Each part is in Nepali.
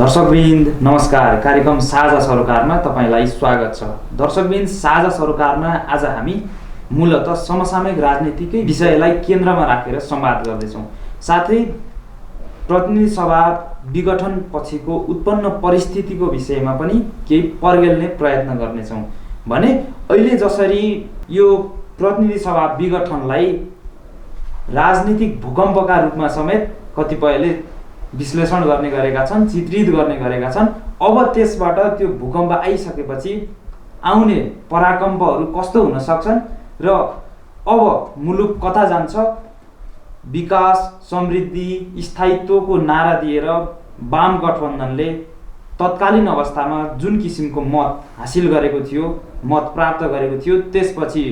दर्शकवृन्द नमस्कार। कार्यक्रम साझा सरोकारमा तपाईलाई स्वागत छ। दर्शकवृन्द, साझा सरोकारमा आज हामी मूलतः समसामयिक राजनीतिकै विषयलाई केन्द्रमा राखेर संवाद गर्दैछौँ। साथै प्रतिनिधि सभा विघटन पछिको उत्पन्न परिस्थितिको विषयमा पनि केही पर्गेल्ने प्रयत्न गर्नेछौँ। भने अहिले जसरी यो प्रतिनिधि सभा विघटनलाई राजनीतिक भूकम्पका रूपमा समेत कतिपयले विश्लेषण गर्ने गरेका छन्, चित्रित गर्ने गरेका छन्। अब त्यसबाट त्यो भूकम्प आइसकेपछि आउने पराकम्पहरू कस्तो हुन सक्छन् र अब मुलुक कता जान्छ, विकास, समृद्धि, स्थायित्वको नारा दिएर वाम गठबन्धनले तत्कालीन अवस्थामा जुन किसिमको मत हासिल गरेको थियो, मत प्राप्त गरेको थियो, त्यसपछि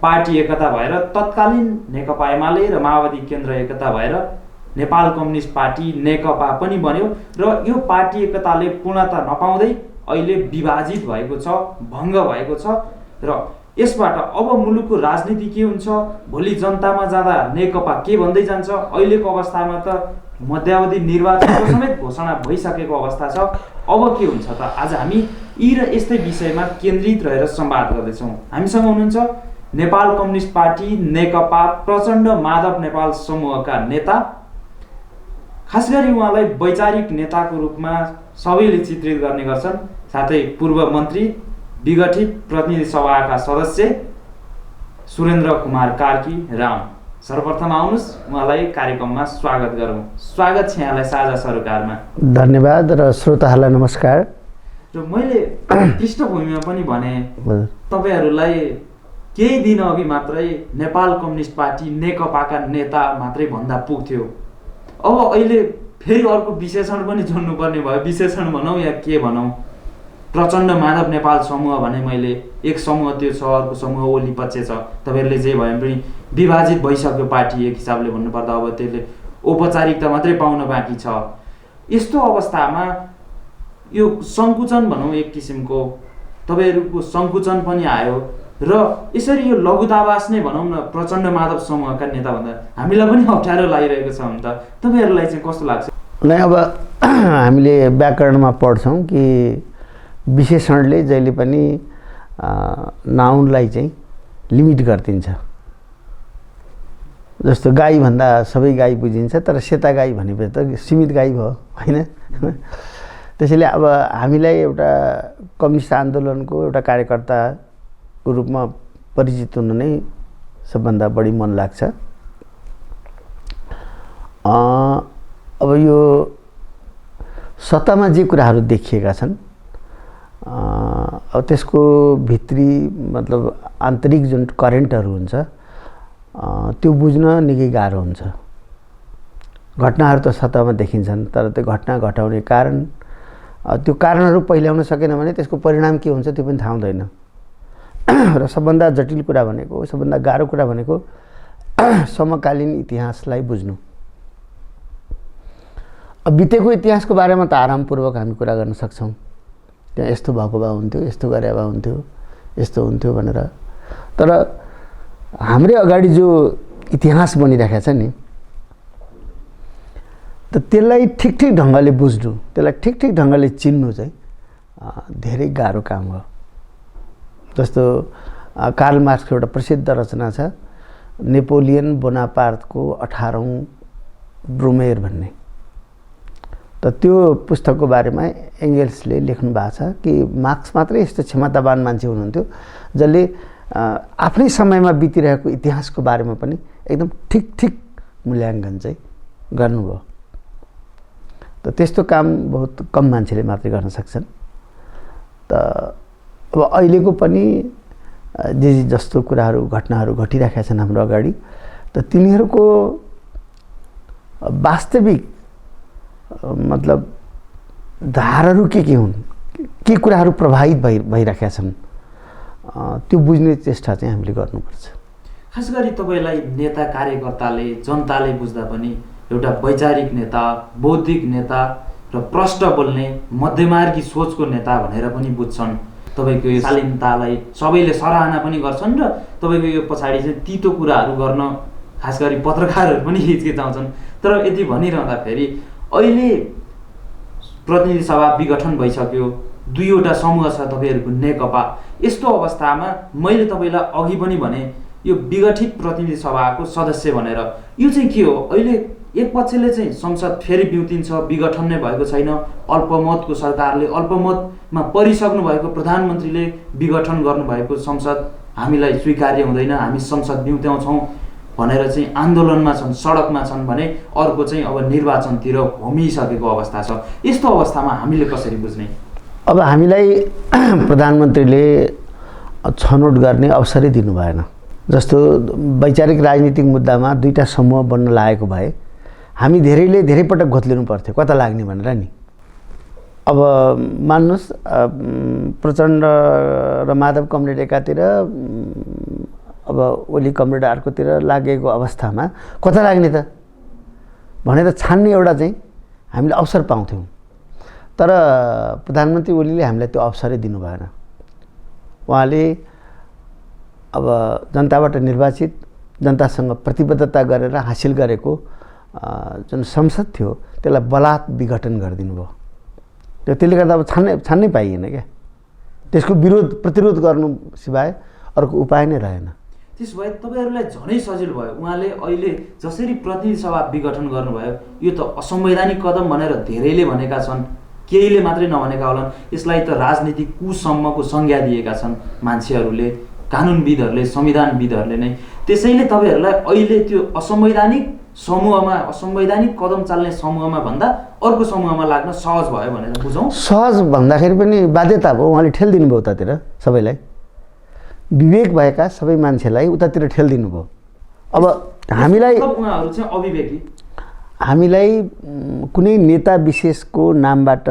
पार्टी एकता भएर तत्कालीन नेकपा एमाले र माओवादी केन्द्र एकता भएर नेपाल कम्युनिस्ट पार्टी नेकपा पनि बन्यो र यो पार्टी एकताले पूर्णता नपाउँदै अहिले विभाजित भएको छ, भङ्ग भएको छ। र यसबाट अब मुलुकको राजनीति के हुन्छ, भोलि जनतामा जाँदा नेकपा के भन्दै जान्छ, अहिलेको अवस्थामा त मध्यावधि निर्वाचनको समेत घोषणा भइसकेको अवस्था छ। अब के हुन्छ त? आज हामी यी र यस्तै विषयमा केन्द्रित रहेर संवाद गर्दैछौँ। हामीसँग हुनुहुन्छ नेपाल कम्युनिस्ट पार्टी नेकपा प्रचण्ड माधव नेपाल समूहका नेता, खास गरी उहाँलाई वैचारिक नेताको रूपमा सबैले चित्रित गर्ने गर्छन्। साथै पूर्व मन्त्री, विघटित प्रतिनिधि सभाका सदस्य सुरेन्द्र कुमार कार्की राम। सर्वप्रथम आउनुहोस्, उहाँलाई कार्यक्रममा स्वागत गरौँ। स्वागत छ यहाँलाई साझा सरोकारमा। धन्यवाद र श्रोताहरूलाई नमस्कार। र मैले पृष्ठभूमिमा पनि भने तपाईँहरूलाई केही दिन अघि मात्रै नेपाल कम्युनिस्ट पार्टी नेकपाका नेता मात्रै भन्दा पुग्थ्यो। अब अहिले फेरि अर्को विशेषण पनि जोड्नुपर्ने भयो। विशेषण भनौँ या के भनौँ, प्रचण्ड माधव नेपाल समूह भने मैले एक समूह त्यो छ, अर्को समूह ओली पक्ष छ। तपाईँहरूले जे भए पनि विभाजित भइसक्यो पार्टी, एक हिसाबले भन्नुपर्दा अब त्यसले औपचारिकता मात्रै पाउन बाँकी छ। यस्तो अवस्थामा यो सङ्कुचन भनौँ, एक किसिमको तपाईँहरूको सङ्कुचन पनि आयो र यसरी यो लघुतावास नै भनौँ न प्रचण्ड माधव समूहका नेता भन्दा हामीलाई पनि अप्ठ्यारो लागिरहेको छ भने त तपाईँहरूलाई चाहिँ कस्तो लाग्छ? नै अब हामीले व्याकरणमा पढ्छौँ कि विशेषणले जहिले पनि नाउनलाई चाहिँ लिमिट गरिदिन्छ। जस्तो गाई भन्दा सबै गाई बुझिन्छ, तर सेता गाई भनेपछि त सीमित गाई भयो, होइन? त्यसैले अब हामीलाई एउटा कम्युनिस्ट आन्दोलनको एउटा कार्यकर्ताको रूपमा परिचित हुन नै सबभन्दा बढी मन लाग्छ। अब यो सत्तामा जे कुराहरू देखिएका छन्, अब त्यसको भित्री मतलब आन्तरिक जुन करेन्टहरू हुन्छ त्यो बुझ्न निकै गाह्रो हुन्छ। घटनाहरू त सत्तामा देखिन्छन्, तर त्यो घटना घटाउने कारण, त्यो कारणहरू पहिल्याउन सकेन भने त्यसको परिणाम के हुन्छ त्यो पनि थाहा हुँदैन। र सबभन्दा जटिल कुरा भनेको, सबभन्दा गाह्रो कुरा भनेको समकालीन इतिहासलाई बुझ्नु। अब बितेको इतिहासको बारेमा त आरामपूर्वक हामी कुरा गर्न सक्छौँ, त्यहाँ यस्तो भएको भए हुन्थ्यो, यस्तो गरे भए हुन्थ्यो, यस्तो हुन्थ्यो भनेर। तर हाम्रै अगाडि जो इतिहास बनिरहेको छ नि, त त्यसलाई ठिक ढङ्गले बुझ्नु, त्यसलाई ठिक ढङ्गले चिन्नु चाहिँ धेरै गाह्रो काम हो। जस्तो कार्ल मार्क्सको एउटा प्रसिद्ध रचना छ, नेपोलियन बोनापार्टको 18औं ब्रुमेयर भन्ने। त त्यो पुस्तकको बारेमा एङ्गेल्सले लेख्नु भएको छ कि मार्क्स मात्रै यस्तो क्षमतावान मान्छे हुनुहुन्थ्यो जसले आफ्नै समयमा बितिरहेको इतिहासको बारेमा पनि एकदम ठिक मूल्याङ्कन चाहिँ गर्नुभयो। त त्यस्तो काम बहुत कम मान्छेले मात्रै गर्न सक्छन्। त अब अहिलेको पनि जे जस्तो कुराहरू, घटनाहरू घटिरहेका छन् हाम्रो अगाडि, त तिनीहरूको वास्तविक मतलब धारहरू के हुन्, के कुराहरू प्रभावित भइरहेका छन्, त्यो बुझ्ने चेष्टा चाहिँ हामीले गर्नुपर्छ। खास गरी तपाईँलाई नेता कार्यकर्ताले, जनताले बुझ्दा पनि एउटा वैचारिक नेता, बौद्धिक नेता र प्रष्ट बोल्ने मध्यमार्गी सोचको नेता भनेर पनि बुझ्छन्। तपाईँको यो शालीनतालाई सबैले सराहना पनि गर्छन् र तपाईँको यो पछाडि चाहिँ तितो कुराहरू गर्न खास गरी पत्रकारहरू पनि हिचकिचाउँछन्। तर यति भनिरहँदाखेरि अहिले प्रतिनिधि सभा विघटन भइसक्यो, 2वटा समूह छ तपाईँहरूको नेकपा। यस्तो अवस्थामा मैले तपाईँलाई अघि पनि भने यो विघटित प्रतिनिधि सभाको सदस्य भनेर यो चाहिँ के हो? अहिले एक पक्षले चाहिँ संसद फेरि बिउतिन्छ, विघटन नै भएको छैन, अल्पमतको सरकारले अल्पमतमा परिसक्नु भएको प्रधानमन्त्रीले विघटन गर्नुभएको संसद हामीलाई स्वीकार्य हुँदैन, हामी संसद बिउत्याउँछौँ भनेर चाहिँ आन्दोलनमा छन्, सडकमा छन् भने अर्को चाहिँ अब निर्वाचनतिर होमिसकेको अवस्था छ। यस्तो अवस्थामा हामीले कसरी बुझ्ने? अब हामीलाई प्रधानमन्त्रीले छनौट गर्ने अवसरै दिनु भएन। जस्तो वैचारिक राजनीतिक मुद्दामा 2टा समूह बन्न लागेको भए हामी धेरैले धेरै पटक घोत्लिनु पर्थ्यो कता लाग्ने भनेर नि। अब मान्नुहोस् प्रचण्ड र माधव कमरेड एकातिर, अब ओली कमरेड अर्कोतिर लागेको अवस्थामा कता लाग्ने त भनेर छान्ने एउटा चाहिँ हामीले अवसर पाउँथ्यौँ। तर प्रधानमन्त्री ओलीले हामीलाई त्यो अवसरै दिनु भएन। उहाँले अब जनताबाट निर्वाचित, जनतासँग प्रतिबद्धता गरेर हासिल गरेको जुन संसद थियो त्यसलाई बलात् विघटन गरिदिनु भयो। त्यसले गर्दा अब छान्नै पाइएन क्या। त्यसको प्रतिरोध गर्नु सिवाय अर्को उपाय नै रहेन। त्यसो भए तपाईँहरूलाई झनै सजिलो भयो। उहाँले अहिले जसरी प्रतिनिधि सभा विघटन गर्नुभयो यो त असंवैधानिक कदम भनेर धेरैले भनेका छन्, केहीले मात्रै नभनेका होलान्। यसलाई त राजनीतिक कुसम्मको संज्ञा दिएका छन् मान्छेहरूले, कानुनविदहरूले, संविधानविदहरूले नै। त्यसैले तपाईँहरूलाई अहिले त्यो असंवैधानिक समूहमा, असंवैधानिक कदम चाल्ने समूहमा भन्दा अर्को समूहमा लाग्न सहज भयो भनेर बुझौँ। सहज भन्दाखेरि पनि बाध्यता भयो। उहाँले ठेल्दिनु भयो उतातिर, सबैलाई विवेक भएका सबै मान्छेलाई उतातिर ठेल्दिनु भयो। अब हामीलाई उहाँहरू चाहिँ अविवेकी, हामीलाई कुनै नेता विशेषको नामबाट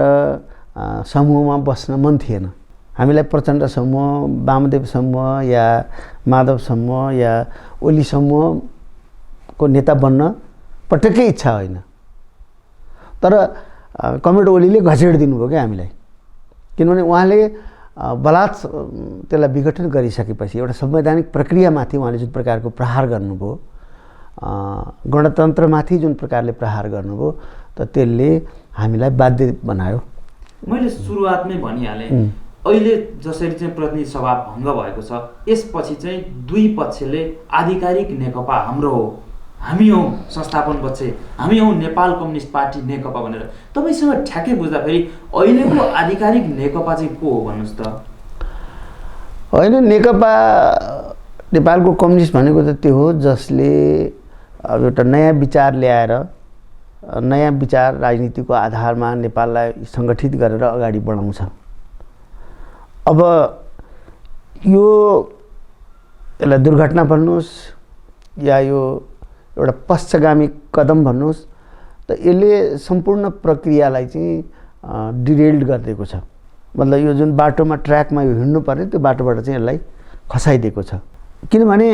समूहमा बस्न मन थिएन। हामीलाई प्रचण्ड समूह, वामदेव समूह या माधव समूह या ओली समूहको नेता बन्न पटक्कै इच्छा होइन। तर कमरेड ओलीले घचेडिदिनु भयो क्या हामीलाई। किनभने उहाँले बलात् त्यसलाई विघटन गरिसकेपछि एउटा संवैधानिक प्रक्रियामाथि उहाँले जुन प्रकारको प्रहार गर्नुभयो, गणतन्त्रमाथि जुन प्रकारले प्रहार गर्नुभयो, त त्यसले हामीलाई बाध्य बनायो। मैले सुरुवातमै भनिहालेँ, अहिले जसरी चाहिँ प्रतिनिधि सभा भङ्ग भएको छ यसपछि चाहिँ 2 पक्षले आधिकारिक नेकपा हाम्रो हो, हामी हौँ संस्थापन पक्ष, हामी हौँ नेपाल कम्युनिस्ट पार्टी नेकपा भनेर तपाईँसँग ठ्याक्कै बुझ्दाखेरि अहिलेको आधिकारिक नेकपा चाहिँ को हो भन्नुहोस् त? होइन, नेकपा नेपालको कम्युनिस्ट भनेको त त्यो हो जसले अब एउटा नयाँ विचार ल्याएर, नयाँ विचार राजनीतिको आधारमा नेपाललाई सङ्गठित गरेर अगाडि बढाउँछ। अब यसलाई दुर्घटना भन्नुहोस् या यो एउटा पश्चगामी कदम भन्नुहोस्, त यसले सम्पूर्ण प्रक्रियालाई चाहिँ डिरेल्ड गरिदिएको छ। मतलब यो जुन बाटोमा, ट्र्याकमा यो हिँड्नु पर्ने त्यो बाटोबाट चाहिँ यसलाई खसाइदिएको छ। किनभने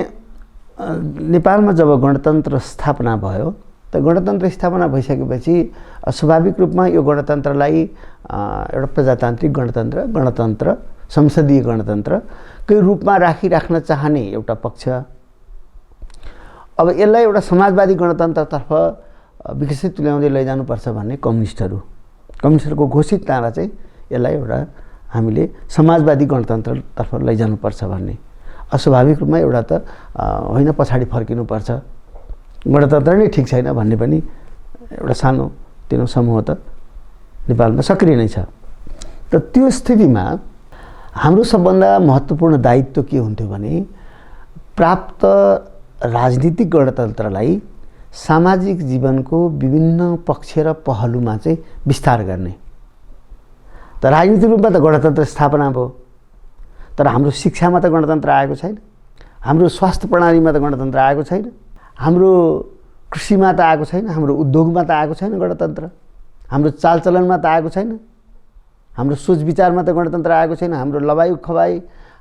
नेपालमा जब गणतन्त्र स्थापना भयो, त गणतन्त्र स्थापना भइसकेपछि स्वाभाविक रूपमा यो गणतन्त्रलाई एउटा प्रजातान्त्रिक गणतन्त्र, संसदीय गणतन्त्रकै रूपमा राख्न चाहने एउटा पक्ष, अब यसलाई एउटा समाजवादी गणतन्त्रतर्फ विकसित तुल्याउँदै लैजानुपर्छ भन्ने कम्युनिस्टहरूको घोषित नारा चाहिँ यसलाई एउटा हामीले समाजवादी गणतन्त्रतर्फ लैजानुपर्छ भन्ने। अस्वाभाविक रूपमा एउटा त होइन, पछाडि फर्किनुपर्छ, गणतन्त्र नै ठिक छैन भन्ने पनि एउटा सानो तिनो समूह त नेपालमा सक्रिय नै छ। त त्यो स्थितिमा हाम्रो सबभन्दा महत्त्वपूर्ण दायित्व के हुन्थ्यो भने प्राप्त राजनीतिक गणतन्त्रलाई सामाजिक जीवनको विभिन्न पक्ष र पहलुमा चाहिँ विस्तार गर्ने। त राजनीतिक रूपमा त गणतन्त्र स्थापना भयो, तर हाम्रो शिक्षामा त गणतन्त्र आएको छैन, हाम्रो स्वास्थ्य प्रणालीमा त गणतन्त्र आएको छैन, हाम्रो कृषिमा त आएको छैन, हाम्रो उद्योगमा त आएको छैन गणतन्त्र, हाम्रो चालचलनमा त आएको छैन, हाम्रो सोच विचारमा त गणतन्त्र आएको छैन, हाम्रो लबाइ खबाइ,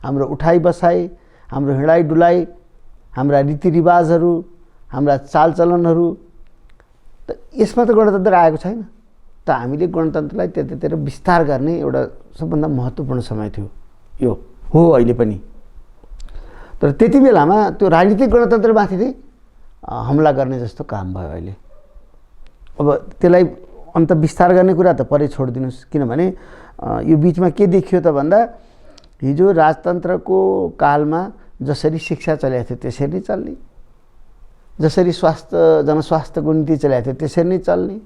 हाम्रो उठाइ बसाइ, हाम्रो हिँडाइ डुलाइ, हाम्रा रीतिरिवाजहरू, हाम्रा चालचलनहरू, त यसमा त गणतन्त्र आएको छैन। त हामीले गणतन्त्रलाई त्यतातिर विस्तार गर्ने एउटा सबभन्दा महत्त्वपूर्ण समय थियो, यो हो अहिले पनि। तर त्यति बेलामा त्यो राजनीतिक गणतन्त्रमाथि चाहिँ हमला गर्ने जस्तो काम भयो अहिले। अब त्यसलाई अन्त विस्तार गर्ने कुरा त परै छोडिदिनुहोस्, किनभने यो बिचमा के देखियो त भन्दा हिजो राजतन्त्रको कालमा जसरी शिक्षा चलेको थियो त्यसरी नै चल्ने, जसरी जनस्वास्थ्यको नीति चलेको थियो त्यसरी नै चल्ने।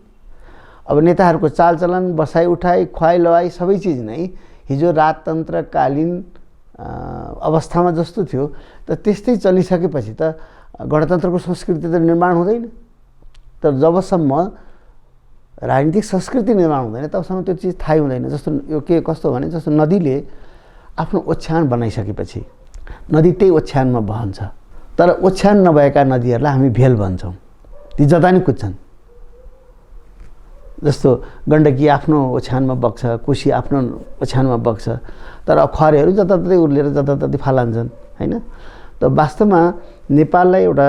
अब नेताहरूको चालचलन, बसाइ उठाइ, खुवाइ लवाइ सबै चिज नै हिजो राजतन्त्रकालीन अवस्थामा जस्तो थियो त त्यस्तै चलिसकेपछि त गणतन्त्रको संस्कृति त निर्माण हुँदैन। तर जबसम्म राजनीतिक संस्कृति निर्माण हुँदैन तबसम्म त्यो चिज थाहै हुँदैन। जस्तो यो के कस्तो भने जस्तो नदीले आफ्नो ओछ्यान बनाइसकेपछि नदी त्यही ओछ्यानमा बहन्छ, तर ओछ्यान नभएका नदीहरूलाई हामी भेल भन्छौँ, ती जता नि कुद्छन्। जस्तो गण्डकी आफ्नो ओछ्यानमा बग्छ, कोशी आफ्नो ओछ्यानमा बग्छ, तर खरेहरू जताततै उर्लेर जताततै फालान्छन् होइन। त वास्तवमा नेपाललाई एउटा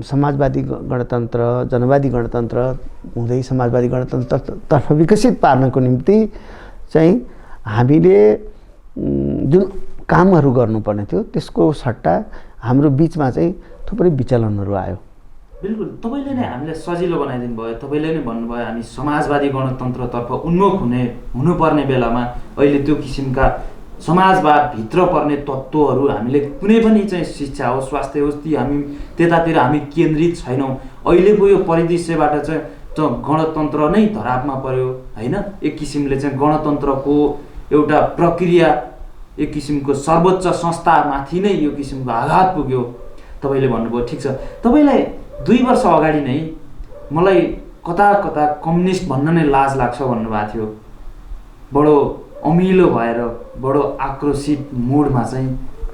समाजवादी गणतन्त्र, जनवादी गणतन्त्र हुँदै समाजवादी गणतन्त्रतर्फ विकसित पार्नको निम्ति चाहिँ हामीले जुन कामहरू गर्नुपर्ने थियो त्यसको सट्टा हाम्रो बिचमा चाहिँ थुप्रै विचलनहरू आयो। बिल्कुल, तपाईँले नै हामीलाई सजिलो बनाइदिनु भयो। तपाईँले नै भन्नुभयो हामी समाजवादी गणतन्त्रतर्फ उन्मुख हुनुपर्ने बेलामा अहिले त्यो किसिमका समाजवादभित्र पर्ने तत्त्वहरू हामीले कुनै पनि चाहिँ शिक्षा होस्, स्वास्थ्य होस्, ती त्यतातिर हामी केन्द्रित छैनौँ। अहिलेको यो परिदृश्यबाट चाहिँ गणतन्त्र नै धरापमा पर्यो होइन। एक किसिमले चाहिँ गणतन्त्रको एउटा प्रक्रिया, एक किसिमको सर्वोच्च संस्थामाथि नै यो किसिमको आघात पुग्यो। तपाईँले भन्नुभयो ठिक छ। तपाईँलाई 2 वर्ष अगाडि नै मलाई कता कता कम्युनिस्ट भन्न नै लाज लाग्छ भन्नुभएको थियो। बडो अमिलो भएर, बडो आक्रोशित मुडमा चाहिँ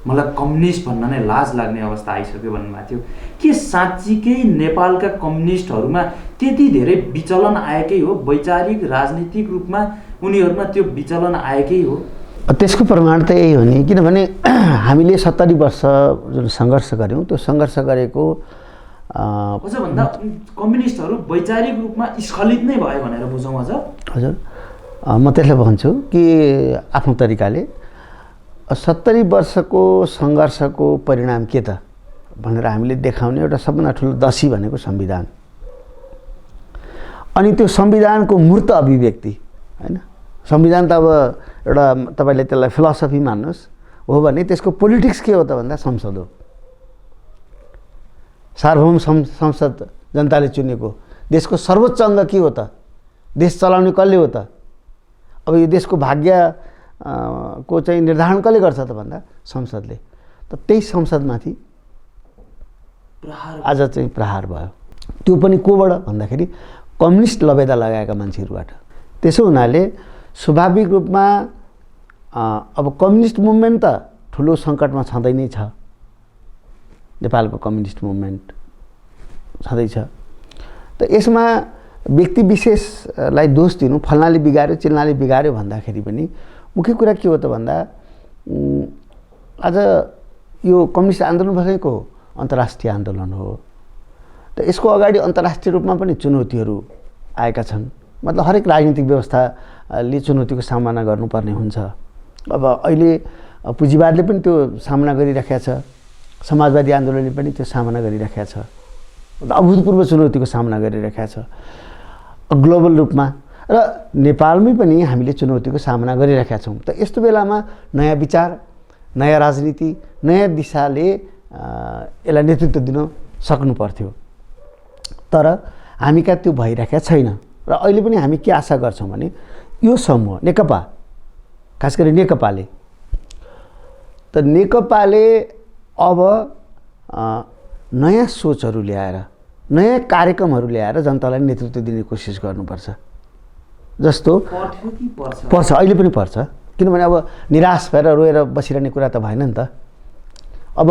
मलाई कम्युनिस्ट भन्न नै लाज लाग्ने अवस्था आइसक्यो भन्नुभएको थियो। के साँच्चीकै नेपालका कम्युनिस्टहरूमा त्यति धेरै विचलन आएकै हो? वैचारिक राजनीतिक रूपमा उनीहरूमा त्यो विचलन आएकै हो? त्यसको प्रमाण त यही हो नि, किनभने हामीले 70 वर्ष जुन सङ्घर्ष गऱ्यौँ त्यो सङ्घर्ष गरेको भन्दा कम्युनिस्टहरू वैचारिक रूपमा स्खलित नै भयो भनेर बुझौँ अझ। हजुर, म त्यसलाई भन्छु कि आफ्नो तरिकाले 70 वर्षको सङ्घर्षको परिणाम के त भनेर हामीले देखाउने एउटा सबभन्दा ठुलो दसी भनेको संविधान। अनि त्यो संविधानको मूर्त अभिव्यक्ति होइन। संविधान त अब एउटा तपाईँले त्यसलाई फिलोसफी मान्नुहोस् हो भने त्यसको पोलिटिक्स के हो त भन्दा संसद हो। सार्वभौम संसद जनताले चुनेको देशको सर्वोच्च अङ्ग के हो त? देश चलाउने कसले हो त? अब यो देशको भाग्य को चाहिँ निर्धारण कसले गर्छ त भन्दा संसदले। त त्यही संसदमाथि आज चाहिँ प्रहार भयो। त्यो पनि कोबाट भन्दाखेरि कम्युनिस्ट लबेदा लगाएका मान्छेहरूबाट। त्यसो हुनाले स्वाभाविक रूपमा अब कम्युनिस्ट मुभमेन्ट त ठुलो सङ्कटमा छँदै नै छ। नेपालको कम्युनिस्ट मुभमेन्ट छँदैछ। त यसमा व्यक्ति विशेषलाई दोष दिनु, फल्नाले बिगार्यो चिल्नाले बिगार्यो भन्दाखेरि पनि मुख्य कुरा के हो त भन्दा आज यो कम्युनिस्ट आन्दोलन भनेको अन्तर्राष्ट्रिय आन्दोलन हो। त यसको अगाडि अन्तर्राष्ट्रिय रूपमा पनि चुनौतीहरू आएका छन्। मतलब हरेक राजनीतिक व्यवस्थाले चुनौतीको सामना गर्नुपर्ने हुन्छ। अब अहिले पुँजीवादले पनि त्यो सामना गरिराखेको छ, समाजवादी आन्दोलनले पनि त्यो सामना गरिराखेको छ, अभूतपूर्व चुनौतीको सामना गरिराखेको छ ग्लोबल रूपमा। र नेपालमै पनि हामीले चुनौतीको सामना गरिराखेका छौँ। त यस्तो बेलामा नयाँ विचार, नयाँ राजनीति, नयाँ दिशाले यसलाई नेतृत्व दिन सक्नु पर्थ्यो। तर हामी कहाँ त्यो भइराखेको छैन। र अहिले पनि हामी के आशा गर्छौँ भने यो समूह नेकपा, खास गरी नेकपाले अब नयाँ सोचहरू ल्याएर, नयाँ कार्यक्रमहरू ल्याएर जनतालाई नेतृत्व दिने कोसिस गर्नुपर्छ। जस्तो पर्छ, अहिले पनि पर्छ। किनभने अब निराश भएर रोएर बसिरहने कुरा त भएन नि त। अब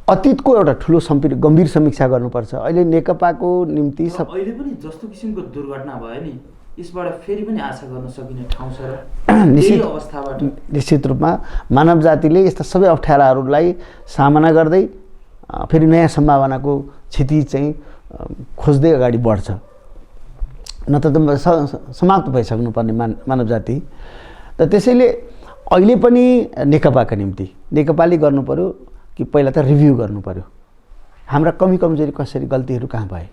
अतीतको एउटा ठुलो गम्भीर समीक्षा गर्नुपर्छ। अहिले नेकपाको निम्ति अहिले पनि जस्तो किसिमको दुर्घटना भयो नि, यसबाट फेरि पनि आशा गर्न सकिने ठाउँ छ र निश्चित रूपमा मानव जातिले यस्ता सबै अप्ठ्याराहरूलाई सामना गर्दै फेरि नयाँ सम्भावनाको क्षति चाहिँ खोज्दै अगाडि बढ्छ। न त समाप्त भइसक्नुपर्ने मानव जाति। त त्यसैले अहिले पनि नेकपाका निम्ति नेकपाले गर्नु पर्यो कि पहिला त रिभ्यू गर्नु पर्यो। हाम्रा कमी कमजोरी कसरी, गल्तीहरू कहाँ भए,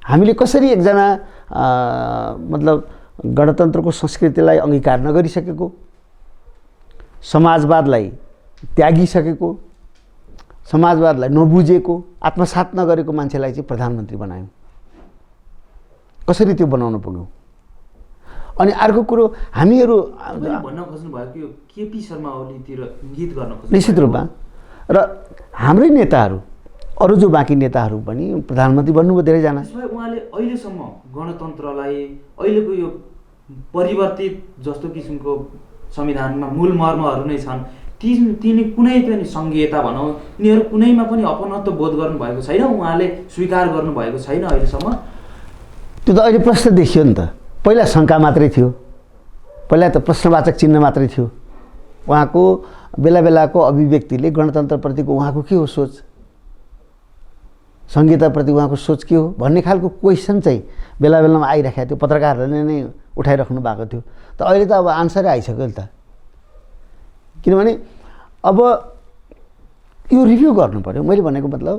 हामीले कसरी एकजना मतलब गणतन्त्रको संस्कृतिलाई अंगीकार नगरिसकेको, समाजवादलाई त्यागिसकेको, समाजवादलाई नबुझेको, आत्मसात नगरेको मान्छेलाई चाहिँ प्रधानमन्त्री बनायौँ। कसरी त्यो बनाउन पुग्यौँ? अनि अर्को कुरो हामीहरू भन्न खोज्नु भयो कि केपी शर्मा ओलीतिर इङ्गित गर्न खोज्नु निश्चित रूपमा, र हाम्रै नेताहरू, अरू जो बाँकी नेताहरू पनि प्रधानमन्त्री बन्नुभयो धेरैजना। उहाँले अहिलेसम्म गणतन्त्रलाई अहिलेको यो परिवर्तित जस्तो किसिमको संविधानमा मूल मर्महरू नै छन्, तिनी कुनै पनि सङ्घीयता भनौँ, यिनीहरू कुनैमा पनि अपनत्व बोध गर्नुभएको छैन, उहाँले स्वीकार गर्नुभएको छैन अहिलेसम्म। त्यो त अहिले प्रश्न देखियो नि त। पहिला शङ्का मात्रै थियो, पहिला त प्रश्नवाचक चिन्ह मात्रै थियो। उहाँको बेला बेलाको अभिव्यक्तिले गणतन्त्रप्रतिको उहाँको के हो सोच, संहिताप्रति उहाँको सोच के हो भन्ने खालको क्वेसन चाहिँ बेला बेलामा आइराखेको थियो, पत्रकारहरूले नै उठाइराख्नु भएको थियो। त अहिले त अब आन्सरै आइसक्यो नि त। किनभने अब यो रिभ्यू गर्नु पर्यो। मैले भनेको मतलब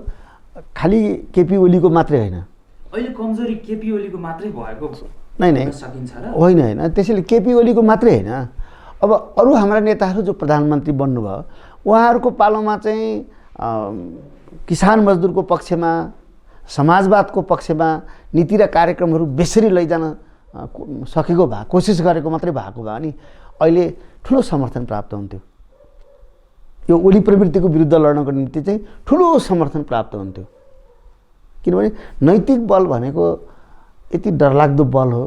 खालि केपी ओलीको मात्रै होइन, अहिले कमजोरी केपी ओलीको मात्रै भएको नै सकिन्छ र होइन होइन। त्यसैले केपी ओलीको मात्रै होइन, अब अरू हाम्रा नेताहरू जो प्रधानमन्त्री बन्नुभयो उहाँहरूको पालोमा चाहिँ किसान मजदुरको पक्षमा, समाजवादको पक्षमा नीति र कार्यक्रमहरू बेसरी लैजान सकेको भए, कोसिस गरेको मात्रै भएको भए अनि अहिले ठुलो समर्थन प्राप्त हुन्थ्यो। यो ओली प्रवृत्तिको विरुद्ध लड्नको निम्ति चाहिँ ठुलो समर्थन प्राप्त हुन्थ्यो। किनभने नैतिक बल भनेको यति डरलाग्दो बल हो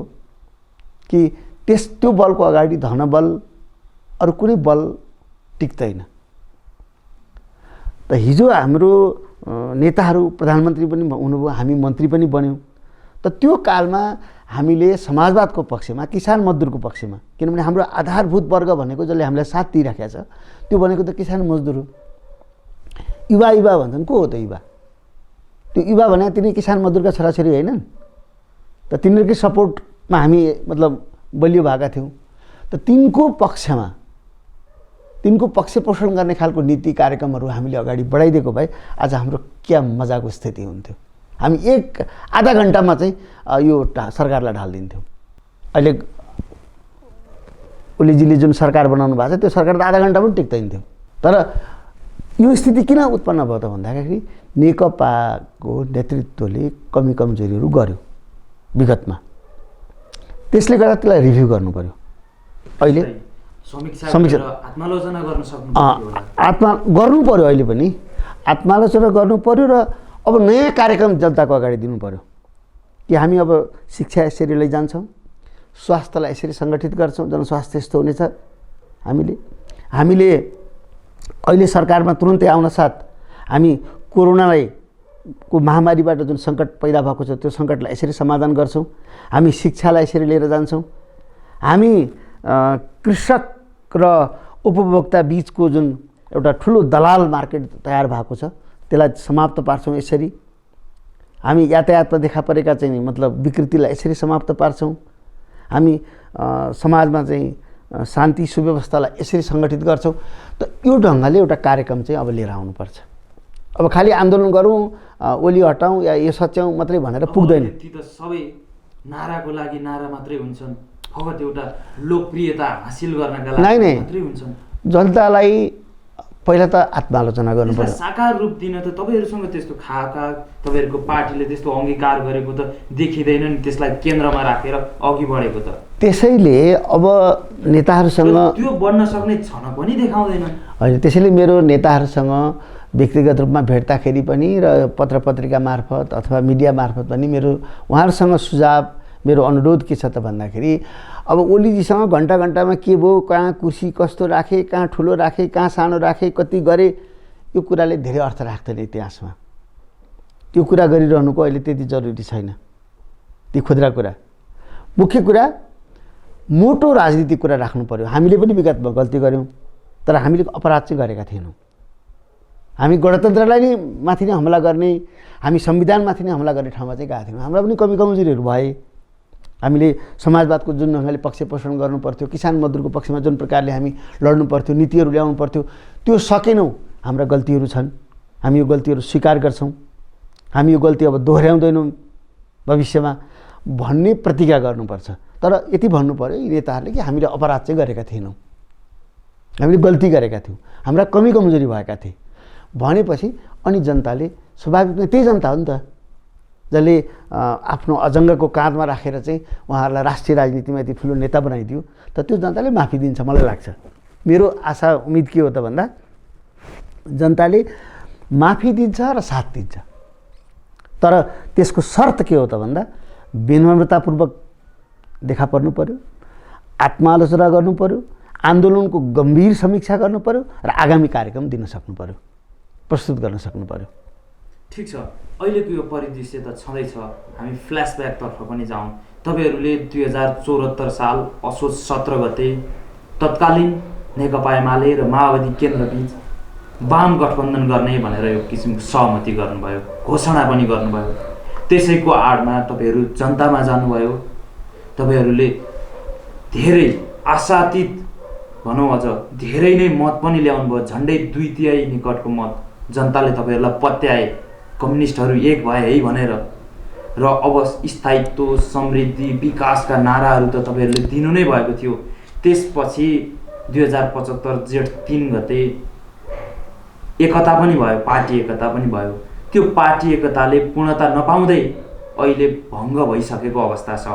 कि त्यो बलको अगाडि धनबल अरू कुनै बल टिक्दैन। त हिजो हाम्रो नेताहरू प्रधानमन्त्री पनि हुनुभयो, हामी मन्त्री पनि बन्यौँ। त त्यो कालमा हामीले समाजवादको पक्षमा, किसान मजदुरको पक्षमा, किनभने हाम्रो आधारभूत वर्ग भनेको जसले हामीलाई साथ दिइराखेको छ त्यो भनेको त किसान मजदुर हो। युवा युवा भन्छन्, को हो त युवा? त्यो युवा भने तिनी किसान मजदुरका छोराछोरी होइनन् त, तिनीहरूकै सपोर्टमा हामी मतलब बलियो भएका थियौँ। त तिनको पक्षमा, तिनको पक्ष पोषण गर्ने खालको नीति कार्यक्रमहरू हामीले अगाडि बढाइदिएको भए आज हाम्रो क्या मजाको स्थिति हुन्थ्यो। हामी आधा घन्टामा चाहिँ यो सरकारलाई ढालिदिन्थ्यौँ। अहिले ओलीजीले जुन सरकार बनाउनु भएको छ त्यो सरकार त आधा घन्टा पनि टिक्दैन थियो। तर यो स्थिति किन उत्पन्न भयो त भन्दाखेरि नेकपाको नेतृत्वले कमी कमजोरीहरू गर्यो विगतमा, त्यसले गर्दा त्यसलाई रिभ्यू गर्नु पर्यो। अहिले समीक्षा आत्मालोचना गर्न सक्नु गर्नु पर्यो, अहिले पनि आत्मालोचना गर्नु पर्यो र अब नयाँ कार्यक्रम जनताको अगाडि दिनु पर्यो कि हामी अब शिक्षा यसरी लैजान्छौँ, स्वास्थ्यलाई यसरी सङ्गठित गर्छौँ, जनस्वास्थ्य यस्तो हुनेछ। हामीले अहिले सरकारमा तुरुन्तै आउन साथ हामी कोरोनाको महामारीबाट जुन सङ्कट पैदा भएको छ त्यो सङ्कटलाई यसरी समाधान गर्छौँ, हामी शिक्षालाई यसरी लिएर जान्छौँ, हामी कृषक र उपभोक्ता बिचको जुन एउटा ठुलो दलाल मार्केट तयार भएको छ त्यसलाई समाप्त पार्छौँ यसरी, हामी यातायातमा देखा परेका चाहिँ मतलब विकृतिलाई यसरी समाप्त पार्छौँ, हामी समाजमा चाहिँ शान्ति सुव्यवस्थालाई यसरी सङ्गठित गर्छौँ। त यो ढङ्गले एउटा कार्यक्रम चाहिँ अब लिएर आउनुपर्छ। अब खालि आन्दोलन गरौँ, ओली हटाउँ या यो सच्याउँ मात्रै भनेर पुग्दैन। ती त सबै नाराको लागि नारा मात्रै हुन्छन्, फगत एउटा लोकप्रियता हासिल गर्नका लागि मात्रै हुन्छन्। जनतालाई पहिला त आत्मालोचना गर्नु पर्यो। साकार रूप दिन त तपाईँहरूसँग त्यस्तो खाका तपाईँहरूको पार्टीले त्यस्तो अङ्गीकार गरेको त देखिँदैन नि, त्यसलाई केन्द्रमा राखेर अघि बढेको त। त्यसैले अब नेताहरूसँग त्यो बढ्न सक्ने क्षण पनि देखाउँदैन। होइन, त्यसैले मेरो नेताहरूसँग व्यक्तिगत रूपमा भेट्दाखेरि पनि र पत्र पत्रिका मार्फत अथवा मिडिया मार्फत पनि मेरो उहाँहरूसँग सुझाव, मेरो अनुरोध के छ त भन्दाखेरि अब ओलीजीसँग घन्टा घन्टामा के भयो, कहाँ कुर्सी कस्तो राखे, कहाँ ठुलो राखे, कहाँ सानो राखे, कति गरे, यो कुराले धेरै अर्थ राख्दैन इतिहासमा। त्यो कुरा गरिरहनुको अहिले त्यति जरुरी छैन। ती खुद्रा कुरा, मुख्य कुरा मोटो राजनीतिक कुरा राख्नु पर्यो। हामीले पनि विगतमा गल्ती गऱ्यौँ तर हामीले अपराध चाहिँ गरेका थिएनौँ। हामी गणतन्त्रलाई नै माथि नै हमला गर्ने, हामी संविधानमाथि नै हमला गर्ने ठाउँमा चाहिँ गएका थियौँ। हाम्रा पनि कमी कमजोरीहरू भए। हामीले समाजवादको जुन ढङ्गले पक्ष पोषण गर्नु पर्थ्यो, किसान मजदुरको पक्षमा जुन प्रकारले हामी लड्नु पर्थ्यो, नीतिहरू ल्याउनु पर्थ्यो, त्यो सकेनौँ। हाम्रा गल्तीहरू छन्, हामी यो गल्तीहरू स्वीकार गर्छौँ, हामी यो गल्ती अब दोहोऱ्याउँदैनौँ भविष्यमा भन्ने प्रतिज्ञा गर्नुपर्छ। तर यति भन्नु पर्यो यी नेताहरूले कि हामीले अपराध चाहिँ गरेका थिएनौँ, हामीले गल्ती गरेका थियौँ, हाम्रा कमी कमजोरी भएका थिए भनेपछि अनि जनताले स्वाभाविक नै त्यही जनता हो नि त जसले आफ्नो अजङ्गको काँधमा राखेर चाहिँ उहाँहरूलाई राष्ट्रिय राजनीतिमा यति ठुलो नेता बनाइदियो त त्यो जनताले माफी दिन्छ मलाई लाग्छ। मेरो आशा उम्मिद के हो त भन्दा जनताले माफी दिन्छ र साथ दिन्छ। तर त्यसको शर्त के हो त भन्दा विनम्रतापूर्वक देखा पर्नु पर्यो, आत्मालोचना गर्नु पर्यो, आन्दोलनको गम्भीर समीक्षा गर्नु पर्यो र आगामी कार्यक्रम दिन सक्नु पर्यो, प्रस्तुत गर्न सक्नु पर्यो। ठिक छ, अहिलेको यो परिदृश्य त छँदैछ। हामी फ्ल्यासब्याकतर्फ पनि जाउँ। तपाईँहरूले 2074 साल असोज 17 गते तत्कालीन नेकपा एमाले र माओवादी केन्द्रबीच वाम गठबन्धन गर्ने भनेर यो किसिमको सहमति गर्नुभयो, घोषणा पनि गर्नुभयो। त्यसैको आडमा तपाईँहरू जनतामा जानुभयो, तपाईँहरूले धेरै आशातीत भनौँ अझ धेरै नै मत पनि ल्याउनु भयो, झन्डै 2/3 निकटको मत जनताले तपाईँहरूलाई पत्याए, कम्युनिस्टहरू एक भए है भनेर। र अब स्थायित्व, समृद्धि, विकासका नाराहरू त तपाईँहरूले दिनु नै भएको थियो। त्यसपछि 2075 जेठ 3 गते एकता पनि भयो, पार्टी एकता पनि भयो। त्यो पार्टी एकताले पूर्णता नपाउँदै अहिले भङ्ग भइसकेको अवस्था छ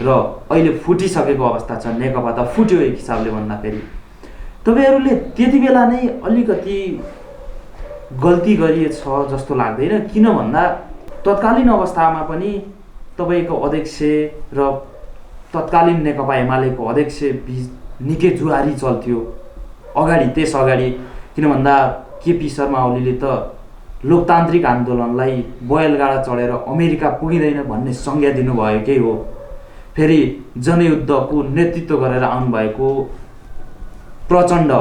र अहिले फुटिसकेको अवस्था छ। नेकपा त फुट्यो एक हिसाबले भन्दाखेरि। तपाईँहरूले त्यति बेला नै अलिकति गल्ती गरिएछ जस्तो लाग्दैन? किन भन्दा तत्कालीन अवस्थामा पनि तपाईँको अध्यक्ष र तत्कालीन नेकपा एमालेको अध्यक्ष बिच निकै जुहारी चल्थ्यो अगाडि। त्यस अगाडि किन भन्दा केपी शर्मा ओलीले त लोकतान्त्रिक आन्दोलनलाई बैलगाडा चढेर अमेरिका पुगिँदैन भन्ने संज्ञा दिनुभएकै हो। फेरि जनयुद्धको नेतृत्व गरेर आउनुभएको प्रचण्ड,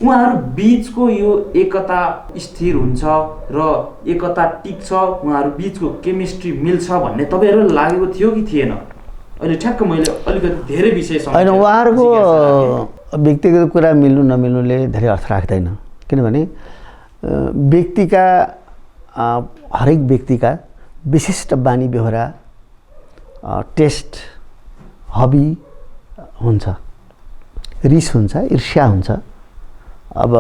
उहाँहरू बिचको यो एकता स्थिर हुन्छ र एकता टिक्छ, उहाँहरू बिचको केमिस्ट्री मिल्छ भन्ने तपाईँहरूलाई लागेको थियो कि थिएन? अहिले ठ्याक्क मैले अलिकति धेरै विषय होइन, उहाँहरूको व्यक्तिगत कुरा मिल्नु नमिल्नुले धेरै अर्थ राख्दैन। किनभने व्यक्तिका हरेक व्यक्तिका विशिष्ट बानी बेहोरा, टेस्ट, हबी हुन्छ, रिस हुन्छ, ईर्ष्या हुन्छ, अब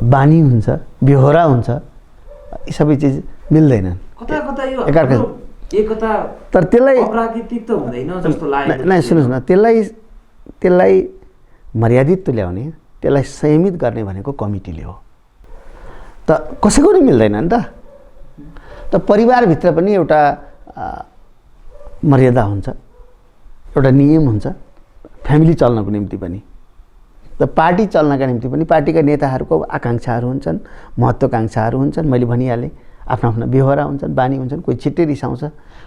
बानी हुन्छ, बेहोरा हुन्छ, यी सबै चिज मिल्दैनन् कता यो एकअर्का। एकता तर त्यसलाई अप्राकृतिक त हुँदैन जस्तो लाग्यो। नै सुन्नुहोस् न, त्यसलाई मर्यादित तुल्याउने, त्यसलाई संयमित गर्ने भनेको कमिटीले हो। त कसैको नि मिल्दैन नि त। त परिवारभित्र पनि एउटा मर्यादा हुन्छ, एउटा नियम हुन्छ फ्यामिली चल्नको निम्ति पनि। त पार्टी चल्नका निम्ति पनि पार्टीका नेताहरूको आकाङ्क्षाहरू हुन्छन्, महत्त्वाकाङ्क्षाहरू हुन्छन्। मैले भनिहालेँ, आफ्ना आफ्ना बेहोरा हुन्छन्, बानी हुन्छन्। कोही छिट्टै रिसाउँछ,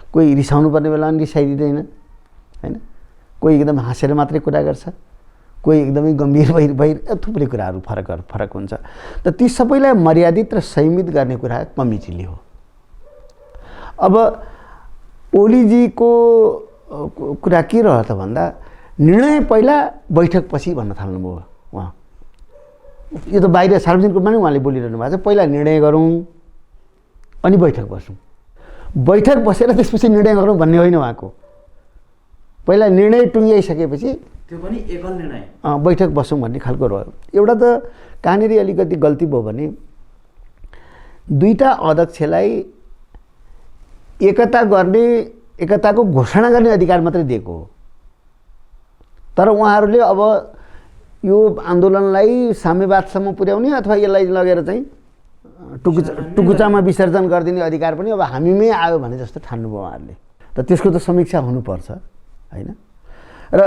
कोही रिसाउनु पर्ने बेला पनि रिसाइदिँदैन होइन, कोही एकदम हाँसेर मात्रै कुरा गर्छ, कोही एकदमै गम्भीर भइ थुप्रै कुराहरू फरक हुन्छ। त ती सबैलाई मर्यादित र संयमित गर्ने कुरा कमिटीले हो। अब ओलीजीको कुरा के रह्यो त भन्दा निर्णय पहिला बैठकपछि भन्न थाल्नुभयो उहाँ। यो त बाहिर सार्वजनिक रूपमा नै उहाँले बोलिरहनु भएको छ, पहिला निर्णय गरौँ अनि बैठक बसौँ। बैठक बसेर त्यसपछि निर्णय गरौँ भन्ने होइन उहाँको। पहिला निर्णय टुङ्ग्याइसकेपछि त्यो पनि एकल निर्णय बैठक बसौँ भन्ने खालको रह्यो। एउटा त कहाँनिर अलिकति गल्ती भयो भने दुईटा अध्यक्षलाई एकताको घोषणा गर्ने अधिकार मात्रै दिएको हो। तर उहाँहरूले अब यो आन्दोलनलाई साम्यवादसम्म पुर्याउने अथवा यसलाई लगेर चाहिँ टुकुचामा विसर्जन गरिदिने अधिकार पनि अब हामीमै आयो भने जस्तो ठान्नुभयो उहाँहरूले। त त्यसको त समीक्षा हुनुपर्छ होइन। र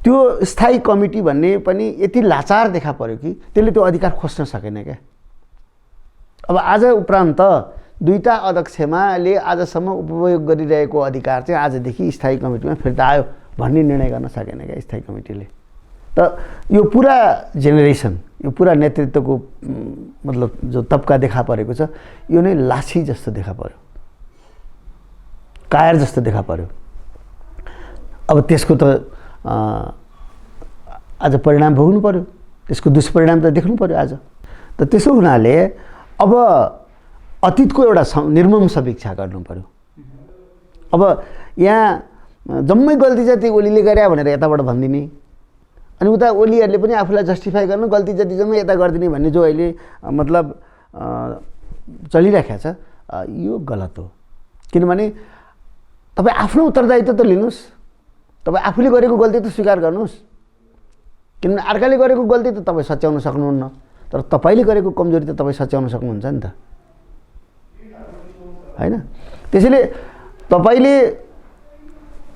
त्यो स्थायी कमिटी भन्ने पनि यति लाचार देखा पर्यो कि त्यसले त्यो अधिकार खोज्न सकेन क्या। अब आज उपरान्त दुईटा अध्यक्षमाले आजसम्म उपयोग गरिरहेको अधिकार चाहिँ आजदेखि स्थायी कमिटीमा फिर्ता आयो भन्ने निर्णय गर्न सकेन क्या स्थायी कमिटीले। त यो पुरा जेनेरेसन, यो पुरा नेतृत्वको मतलब जो तबका देखा परेको छ, यो नै लाछी जस्तो देखा पर्यो, कायर जस्तो देखा पर्यो। अब त्यसको त आज परिणाम भोग्नु पर्यो, त्यसको दुष्परिणाम त देख्नु पर्यो आज। त त्यसो हुनाले अब अतीतको एउटा निर्मम समीक्षा गर्नु पर्यो। अब यहाँ जम्मै गल्ती जति ओलीले गरे भनेर यताबाट भनिदिने, अनि उता ओलीहरूले पनि आफूलाई जस्टिफाई गर्नु गल्ती जति जम्मै यता गरिदिने भन्ने जो अहिले मतलब चलिरहेको छ, यो गलत हो। किनभने तपाईँ आफ्नो उत्तरदायित्व त लिनुहोस्, तपाईँ आफूले गरेको गल्ती त स्वीकार गर्नुहोस्। किनभने अर्काले गरेको गल्ती त तपाईँ सच्याउन सक्नुहुन्न, तर तपाईँले गरेको कमजोरी त तपाईँ सच्याउन सक्नुहुन्छ नि त, होइन? त्यसैले तपाईँले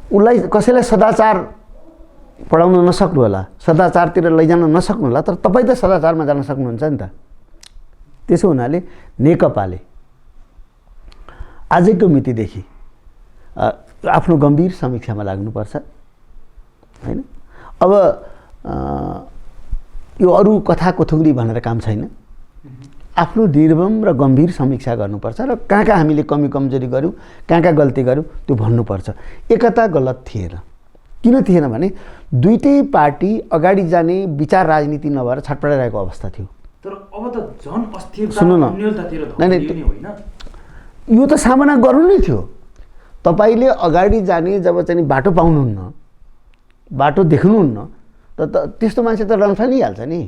उसलाई कसैलाई सदाचार पढाउन नसक्नु होला, सदाचारतिर लैजान नसक्नु होला, तर तपाईँ त सदाचारमा जान सक्नुहुन्छ नि त। त्यसो हुनाले नेकपाले आजैको मितिदेखि आफ्नो गम्भीर समीक्षामा लाग्नुपर्छ, होइन? अब यो अरू कथा कोथुङ्री भनेर काम छैन, आफ्नो निर्मम र गम्भीर समीक्षा गर्नुपर्छ र कहाँ कहाँ हामीले कमी कमजोरी गऱ्यौँ, कहाँ कहाँ गल्ती गऱ्यौँ त्यो भन्नुपर्छ। एकता गलत थिएन। किन थिएन भने दुईटै पार्टी अगाडि जाने विचार राजनीति नभएर छटपटाइरहेको अवस्था थियो। तर अब त झन् अस्थिरता सुन्नु न, यो त सामना गर्नु नै थियो। तपाईँले अगाडि जाने जब चाहिँ बाटो पाउनुहुन्न, बाटो देख्नुहुन्न, त त्यस्तो मान्छे त रन्फालिहाल्छ नि।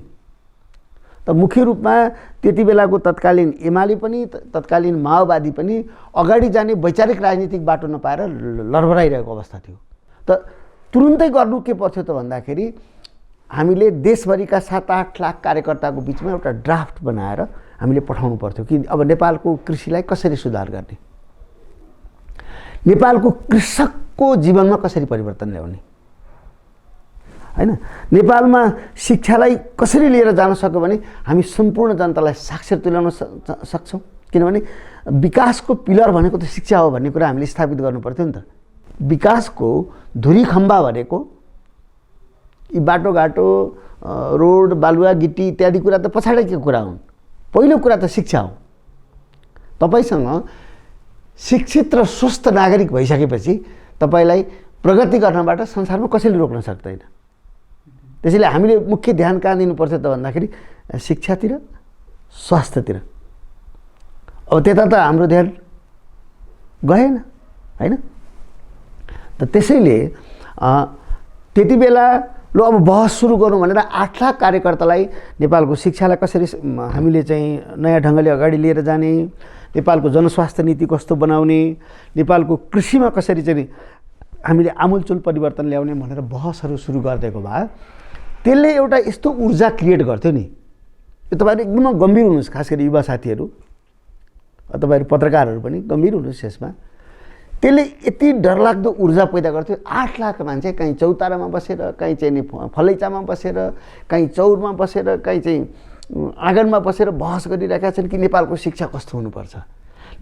त मुख्य रूपमा त्यति बेलाको तत्कालीन एमाले पनि तत्कालीन माओवादी पनि अगाडि जाने वैचारिक राजनीतिक बाटो नपाएर लडबडाइरहेको अवस्था थियो। त तुरुन्तै गर्नु के पर्थ्यो त भन्दाखेरि हामीले देशभरिका 7-8 लाख कार्यकर्ताको बिचमा एउटा ड्राफ्ट बनाएर हामीले पठाउनु पर्थ्यो कि अब नेपालको कृषिलाई कसरी सुधार गर्ने, नेपालको कृषकको जीवनमा कसरी परिवर्तन ल्याउने, हैन? नेपालमा शिक्षालाई कसरी लिएर जान सक्यो भने हामी सम्पूर्ण जनतालाई साक्षर तुल्याउन सक्छौँ। किनभने विकासको पिलर भनेको त शिक्षा हो भन्ने कुरा हामीले स्थापित गर्नु पर्थ्यो नि त। विकासको धुरी खम्बा भनेको यी बाटोघाटो, रोड, बालुवा, गिटी इत्यादि कुरा त पछाडिको कुरा हुन्। पहिलो कुरा त शिक्षा हो। तपाईसँग शिक्षित र स्वस्थ नागरिक भइसकेपछि तपाईँलाई प्रगति गर्नबाट संसारमा कसैले रोक्न सक्दैन। त्यसैले हामीले मुख्य ध्यान कहाँ दिनुपर्छ त भन्दाखेरि शिक्षातिर, स्वास्थ्यतिर। अब त्यता त हाम्रो ध्यान गएन, होइन? त त्यसैले त्यति बेला ल अब बहस सुरु गरौँ भनेर 8 लाख कार्यकर्तालाई नेपालको शिक्षालाई कसरी हामीले चाहिँ नयाँ ढङ्गले अगाडि लिएर जाने, नेपालको जनस्वास्थ्य नीति कस्तो बनाउने, नेपालको कृषिमा कसरी चाहिँ हामीले आमूलचूल परिवर्तन ल्याउने भनेर बहसहरू सुरु गरिदिएको भए त्यसले एउटा यस्तो ऊर्जा क्रिएट गर्थ्यो नि। यो तपाईँहरू एकदम गम्भीर हुनुहोस्, खास गरी युवा साथीहरू, तपाईँहरू पत्रकारहरू पनि गम्भीर हुनुहोस् यसमा। त्यसले यति डरलाग्दो ऊर्जा पैदा गर्थ्यो। 8 लाख मान्छे कहीँ चौतारामा बसेर, कहीँ चाहिँ फलैचामा बसेर, कहीँ चौरमा बसेर, कहीँ चाहिँ आँगनमा बसेर बहस गरिरहेका छन् कि नेपालको शिक्षा कस्तो हुनुपर्छ,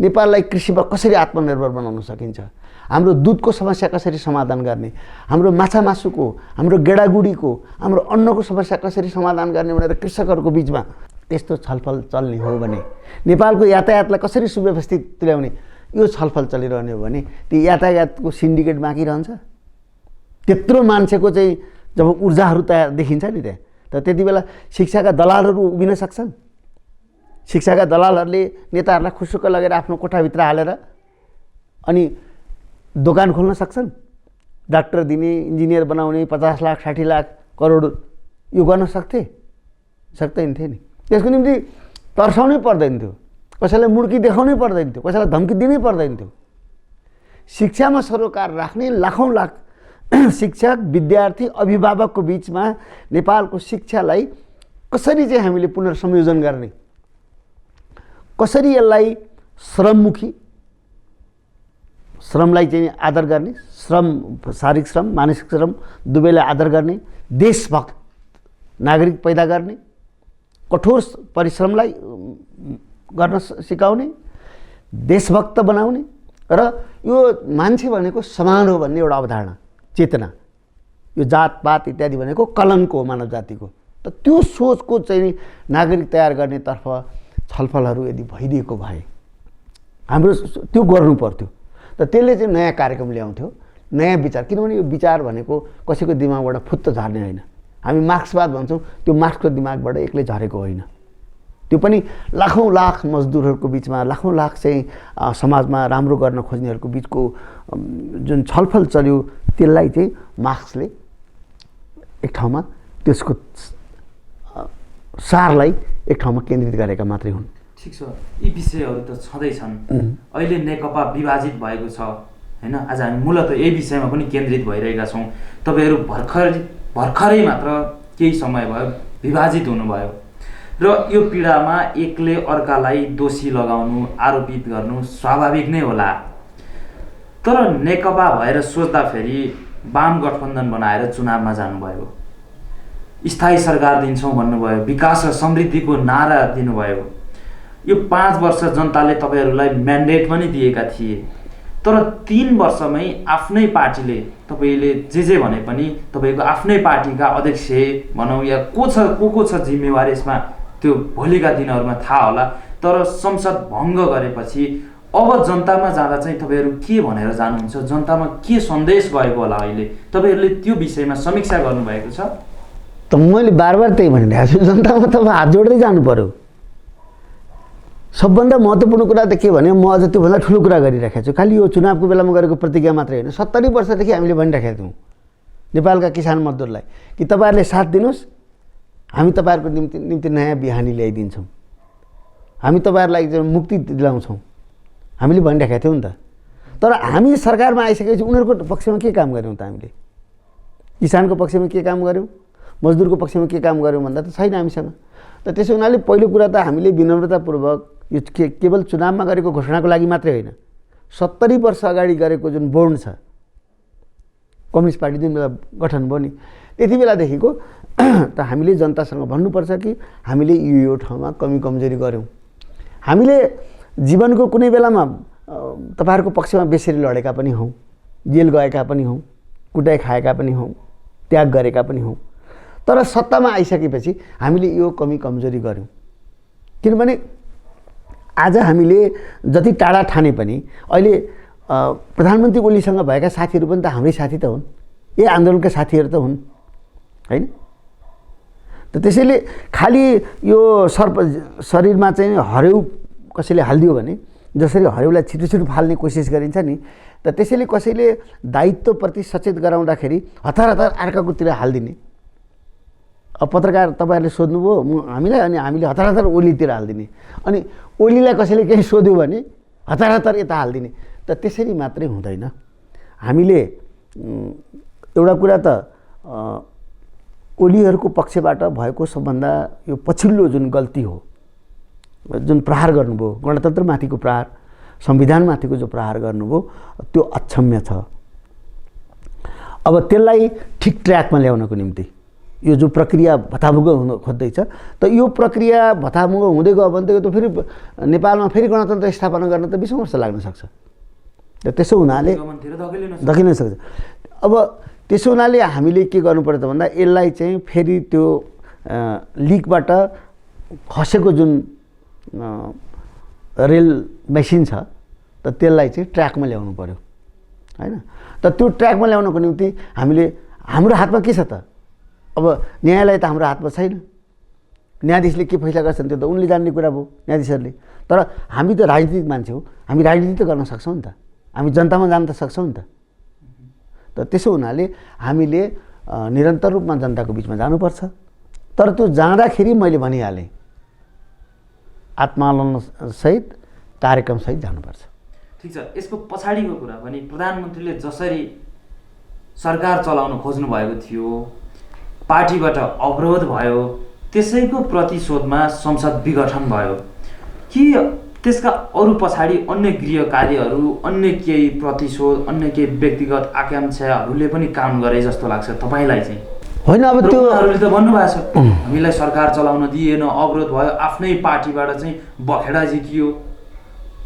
नेपाललाई कृषिमा कसरी आत्मनिर्भर बनाउन सकिन्छ, हाम्रो दुधको समस्या कसरी समाधान गर्ने, हाम्रो माछा मासुको, हाम्रो गेडागुडीको, हाम्रो अन्नको समस्या कसरी समाधान गर्ने भनेर कृषकहरूको बिचमा त्यस्तो छलफल चल्ने हो भने, नेपालको यातायातलाई कसरी सुव्यवस्थित तुल्याउने यो छलफल चलिरहने हो भने ती यातायातको सिन्डिकेट बाँकी रहन्छ। त्यत्रो मान्छेको चाहिँ जब ऊर्जाहरू तयार देखिन्छ नि त्यहाँ, त त्यति बेला शिक्षाका दलालहरू उभिन सक्छन्। शिक्षाका दलालहरूले नेताहरूलाई खुसुक्क लगेर आफ्नो कोठाभित्र हालेर अनि दोकान खोल्न सक्छन्। डाक्टर दिने, इन्जिनियर बनाउने, 50 लाख 60 लाख करोड यो गर्न सक्दैन थिए नि। त्यसको निम्ति तर्साउनै पर्दैन थियो, कसैलाई मुड्की देखाउनै पर्दैन थियो, कसैलाई धम्की दिनै पर्दैन थियो। शिक्षामा सरोकार राख्ने लाखौँ लाख शिक्षक, विद्यार्थी, अभिभावकको बिचमा नेपालको शिक्षालाई कसरी चाहिँ हामीले पुनर्संयोजन गर्ने, कसरी यसलाई श्रममुखी, श्रमलाई चाहिँ आदर गर्ने, श्रम शारीरिक श्रम, मानसिक श्रम दुवैलाई आदर गर्ने, देशभक्त नागरिक पैदा गर्ने, कठोर परिश्रमलाई गर्न सिकाउने, देशभक्त बनाउने र यो मान्छे भनेको समान हो भन्ने एउटा अवधारणा, चेतना, यो जातपात इत्यादि भनेको कलङ्क हो मानव जातिको। त त्यो सोचको चाहिँ नागरिक तयार गर्नेतर्फ छलफलहरू यदि भइदिएको भए हाम्रो त्यो गर्नु पर्थ्यो। त त्यसले चाहिँ नयाँ कार्यक्रम ल्याउँथ्यो, नयाँ विचार। किनभने यो विचार भनेको कसैको दिमागबाट फुत्त झर्ने होइन। हामी मार्क्सवाद भन्छौँ, त्यो मार्क्सको दिमागबाट एक्लै झरेको होइन। त्यो पनि लाखौँ लाख मजदुरहरूको बिचमा, लाखौँ लाख चाहिँ समाजमा राम्रो गर्न खोज्नेहरूको बिचको जुन छलफल चल्यो त्यसलाई चाहिँ मार्क्सले एक ठाउँमा त्यसको सारलाई एक ठाउँमा केन्द्रित गरेका मात्रै हुन्। ठिक छ, यी विषयहरू त छँदैछन्। अहिले नेकपा विभाजित भएको छ होइन, आज हामी मूलत यही विषयमा पनि केन्द्रित भइरहेका छौँ। तपाईँहरू भर्खरै मात्र केही समय भयो विभाजित हुनुभयो र यो पीडामा एकले अर्कालाई दोषी लगाउनु, आरोपित गर्नु स्वाभाविक नै होला। तर नेकपा भएर सोच्दाखेरि वाम गठबन्धन बनाएर चुनावमा जानुभयो, स्थायी सरकार दिन्छौँ भन्नुभयो, विकास र समृद्धिको नारा दिनुभयो। यो 5 वर्ष जनताले तपाईँहरूलाई म्यान्डेट पनि दिएका थिए, तर 3 वर्षमै आफ्नै पार्टीले तपाईँले जे भने पनि तपाईँको आफ्नै पार्टीका अध्यक्ष भनौँ या को छ जिम्मेवार यसमा त्यो भोलिका दिनहरूमा थाहा होला। तर संसद भङ्ग गरेपछि अब जनतामा जाँदा चाहिँ तपाईँहरू के भनेर जानुहुन्छ, जनतामा के सन्देश गएको होला? अहिले तपाईँहरूले त्यो विषयमा समीक्षा गर्नुभएको छ? त मैले बार त्यही भनिरहेको छु, जनतामा तपाईँ हात जोड्दै जानु पर्यो। सबभन्दा महत्त्वपूर्ण कुरा त के भने, म अझ त्योभन्दा ठुलो कुरा गरिरहेको छु। खालि यो चुनावको बेलामा गरेको प्रतिज्ञा मात्रै होइन, 70 वर्षदेखि हामीले भनिरहेका थियौँ नेपालका किसान मजदुरलाई कि तपाईँहरूले साथ दिनुहोस्, हामी तपाईँहरूको निम्ति नयाँ बिहानी ल्याइदिन्छौँ, हामी तपाईँहरूलाई एकदम मुक्ति दिलाउँछौँ, हामीले भनिरहेका थियौँ नि त। तर हामी सरकारमा आइसकेपछि उनीहरूको पक्षमा के काम गऱ्यौँ त? हामीले किसानको पक्षमा के काम गऱ्यौँ, मजदुरको पक्षमा के काम गऱ्यौँ भन्दा त छैन हामीसँग। त त्यसो हुनाले पहिलो कुरा त हामीले विनम्रतापूर्वक यो केवल चुनावमा गरेको घोषणाको लागि मात्रै होइन, 70 वर्ष अगाडि गरेको जुन बोर्ड छ, कम्युनिस्ट पार्टी जुन बेला गठन भयो नि, त्यति बेलादेखिको त हामीले जनतासँग भन्नुपर्छ कि हामीले यो ठाउँमा कमी कमजोरी गऱ्यौँ। हामीले जीवनको कुनै बेलामा तपाईँहरूको पक्षमा बेसरी लडेका पनि हौँ, जेल गएका पनि हौँ, कुटाइ खाएका पनि हौँ, त्याग गरेका पनि हौँ। तर सत्तामा आइसकेपछि हामीले यो कमी कमजोरी गऱ्यौँ। किनभने आज हामीले जति टाढा ठाने पनि अहिले प्रधानमन्त्री ओलीसँग भएका साथीहरू पनि त हाम्रै साथी त हुन्, यही आन्दोलनका साथीहरू त हुन् होइन। त त्यसैले खालि यो शरीरमा चाहिँ हरेउ कसैले हालिदियो भने जसरी हरेउलाई छिटो छिटो फाल्ने कोसिस गरिन्छ नि, त त्यसैले कसैले दायित्वप्रति सचेत गराउँदाखेरि हतार हतार अर्काकोतिर हालिदिने। अब पत्रकार तपाईँहरूले सोध्नुभयो हामीलाई, अनि हामीले हतार हतार ओलीतिर हालिदिने, अनि ओलीलाई कसैले केही सोध्यो भने हतार हतार यता हालिदिने। त त्यसरी मात्रै हुँदैन। हामीले एउटा कुरा त ओलीहरूको पक्षबाट भएको सबभन्दा यो पछिल्लो जुन गल्ती हो, जुन प्रहार गर्नुभयो, गणतन्त्रमाथिको प्रहार, संविधानमाथिको जो प्रहार गर्नुभयो, त्यो अक्षम्य छ। अब त्यसलाई ठिक ट्र्याकमा ल्याउनको निम्ति यो जो प्रक्रिया भताभुङ्गो हुन खोज्दैछ, त यो प्रक्रिया भताभुङ्गो हुँदै गयो भने त फेरि नेपालमा फेरि गणतन्त्र स्थापना गर्न त 20 वर्ष लाग्न सक्छ। र त्यसो हुनाले धकिन सक्छ। अब त्यसो हुनाले हामीले के गर्नु पर्यो त भन्दा यसलाई चाहिँ फेरि त्यो लिकबाट खसेको जुन रेल मेसिन छ, त त्यसलाई चाहिँ ट्र्याकमा ल्याउनु पर्यो होइन। त त्यो ट्र्याकमा ल्याउनको निम्ति हामीले, हाम्रो हातमा के छ त? अब न्यायालय त हाम्रो हातमा छैन, न्यायाधीशले के फैसला गर्छन् त्यो त उनले जान्ने कुरा भयो, न्यायाधीशहरूले। तर हामी त राजनीतिक मान्छे हौँ, हामी राजनीति त गर्न सक्छौँ नि त, हामी जनतामा जान त सक्छौँ नि त। त त्यसो हुनाले हामीले निरन्तर रूपमा जनताको बिचमा जानुपर्छ। तर त्यो जाँदाखेरि मैले भनिहालेँ आत्मानन्दसहित कार्यक्रमसहित जानुपर्छ। ठिक छ, यसको पछाडिको कुरा पनि प्रधानमन्त्रीले जसरी सरकार चलाउन खोज्नु भएको थियो, पार्टीबाट अवरोध भयो, त्यसैको प्रतिशोधमा संसद विघटन भयो कि त्यसका अरू पछाडि अन्य गृह कार्यहरू, अन्य केही प्रतिशोध, अन्य केही व्यक्तिगत आकाङ्क्षाहरूले पनि काम गरे जस्तो लाग्छ तपाईँलाई चाहिँ? होइन, अब त्यो उहाँहरूले त भन्नुभएको छ हामीलाई सरकार चलाउन दिएन, अवरोध भयो, आफ्नै पार्टीबाट चाहिँ बखेडा जितियो,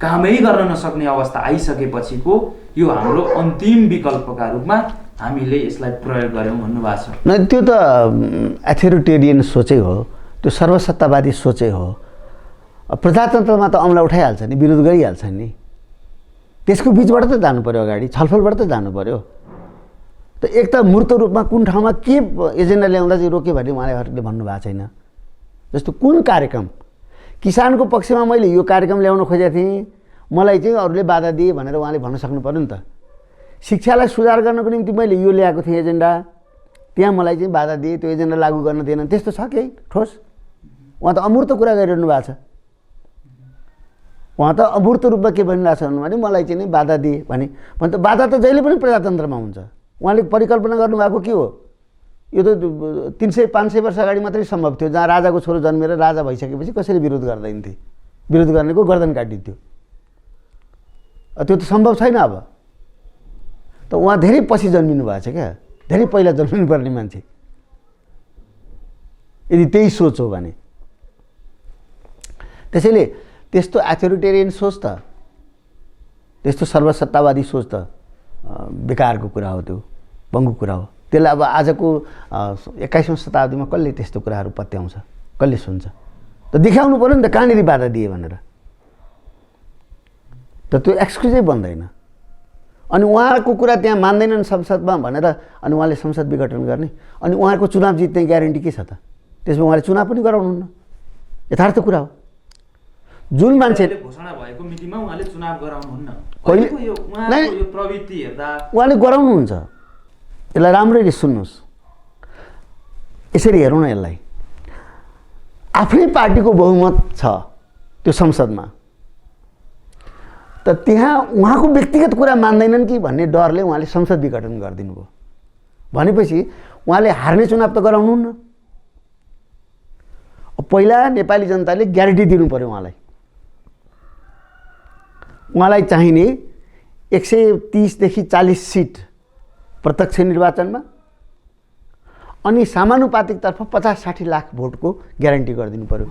कामै गर्न नसक्ने अवस्था आइसकेपछिको यो हाम्रो अन्तिम विकल्पका रूपमा हामीले यसलाई प्रयोग गऱ्यौँ भन्नुभएको छ। न त्यो त एथोरिटेरियन सोचै हो, त्यो सर्वसत्तावादी सोचै हो। प्रजातन्त्रमा त अमला उठाइहाल्छ नि, विरोध गरिहाल्छ नि, त्यसको बिचबाट त जानु पर्यो, अगाडि छलफलबाट त जानु पर्यो। त एक त मूर्त रूपमा कुन ठाउँमा के एजेन्डा ल्याउँदा चाहिँ रोक्यो भने उहाँहरूले भन्नुभएको छैन। जस्तो कुन कार्यक्रम किसानको पक्षमा मैले यो कार्यक्रम ल्याउन खोजेको थिएँ, मलाई चाहिँ अरूले बाधा दिए भनेर उहाँले भन्न सक्नु पर्यो नि त। शिक्षालाई सुधार गर्नको निम्ति मैले यो ल्याएको थिएँ एजेन्डा, त्यहाँ मलाई चाहिँ बाधा दिए, त्यो एजेन्डा लागू गर्न दिएन, त्यस्तो छ केही ठोस? उहाँ त अमूर्त कुरा गरिरहनु भएको छ। उहाँ त अमूर्त रूपमा के भनिरहेको छ भने मलाई चाहिँ नि बाधा दिए भने त बाधा त जहिले पनि प्रजातन्त्रमा हुन्छ। उहाँले परिकल्पना गर्नुभएको के हो? यो त 300-500 वर्ष अगाडि मात्रै सम्भव थियो, जहाँ राजाको छोरो जन्मेर राजा भइसकेपछि कसैले विरोध गर्दैन थिए, विरोध गर्नेको गर्दन काटिन्थ्यो। त्यो त सम्भव छैन अब। त उहाँ धेरै पछि जन्मिनु भएको छ क्या, धेरै पहिला जन्मिनु पर्ने मान्छे यदि त्यही सोच हो भने। त्यसैले त्यस्तो अथोरिटेरियन सोच त, त्यस्तो सर्वसत्तावादी सोच त बेकारको कुरा हो, त्यो बङ्गु कुरा हो। त्यसलाई अब आजको 21औं शताब्दीमा कसले त्यस्तो कुराहरू पत्याउँछ, कसले सुन्छ? त देखाउनु पऱ्यो नि त कहाँनिर बाधा दिए भनेर। त त्यो एक्सक्युजै बन्दैन। अनि उहाँको कुरा त्यहाँ मान्दैनन् संसदमा भनेर अनि उहाँले संसद विघटन गर्ने, अनि उहाँको चुनाव जित्ने ग्यारेन्टी के छ त? त्यसमा उहाँले चुनाव पनि गराउनुहुन्न, यथार्थ कुरा हो। जुन मान्छे घोषणा भएको मितिमा उहाँले चुनाव गराउनुहुन्न, कहिले यो उहाँको यो प्रवृत्ति हेर्दा उहाँले गराउनुहुन्छ। यसलाई राम्ररी सुन्नुहोस्, यसरी हेरौँ न यसलाई। आफ्नै पार्टीको बहुमत छ त्यो संसदमा, त त्यहाँ उहाँको व्यक्तिगत कुरा मान्दैनन् कि भन्ने डरले उहाँले संसद विघटन गरिदिनु भयो। भनेपछि उहाँले हार्ने चुनाव त गराउनुहुन्न। पहिला नेपाली जनताले ग्यारेन्टी दिनु पर्यो उहाँलाई। उहाँलाई चाहिने 130 देखि 40 सिट प्रत्यक्ष निर्वाचनमा, अनि समानुपातिकतर्फ 50-60 लाख भोटको ग्यारेन्टी गरिदिनु पर्यो।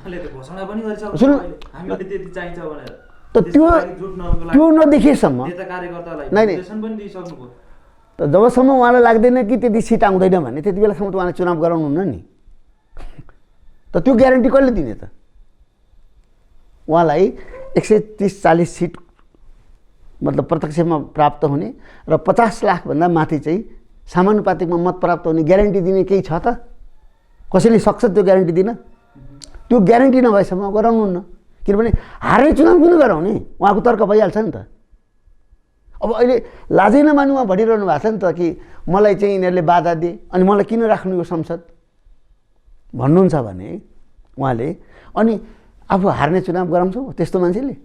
त त्यो नदेखिएसम्म त जबसम्म उहाँलाई लाग्दैन कि त्यति सिट आउँदैन भने त्यति बेलासम्म त उहाँले चुनाव गराउनुहुन्न नि। त त्यो ग्यारेन्टी कसले दिने त? उहाँलाई 130-40 सिट मतलब प्रत्यक्षमा प्राप्त हुने र 50 लाखभन्दा माथि चाहिँ समानुपातिकमा मत प्राप्त हुने ग्यारेन्टी दिने केही छ त? कसैले सक्छ त्यो ग्यारेन्टी दिन? त्यो ग्यारेन्टी नभएसम्म गराउनुहुन्न। किनभने हार्ने चुनाव किन गराउने? उहाँको तर्क भइहाल्छ नि त। अब अहिले लाजै नमानी उहाँ भनिरहनु भएको छ नि त कि मलाई चाहिँ यिनीहरूले बाधा दिए अनि मलाई किन राख्नु यो संसद भन्नुहुन्छ भने उहाँले, अनि आफू हार्ने चुनाव गराउँछौ त्यस्तो मान्छेले?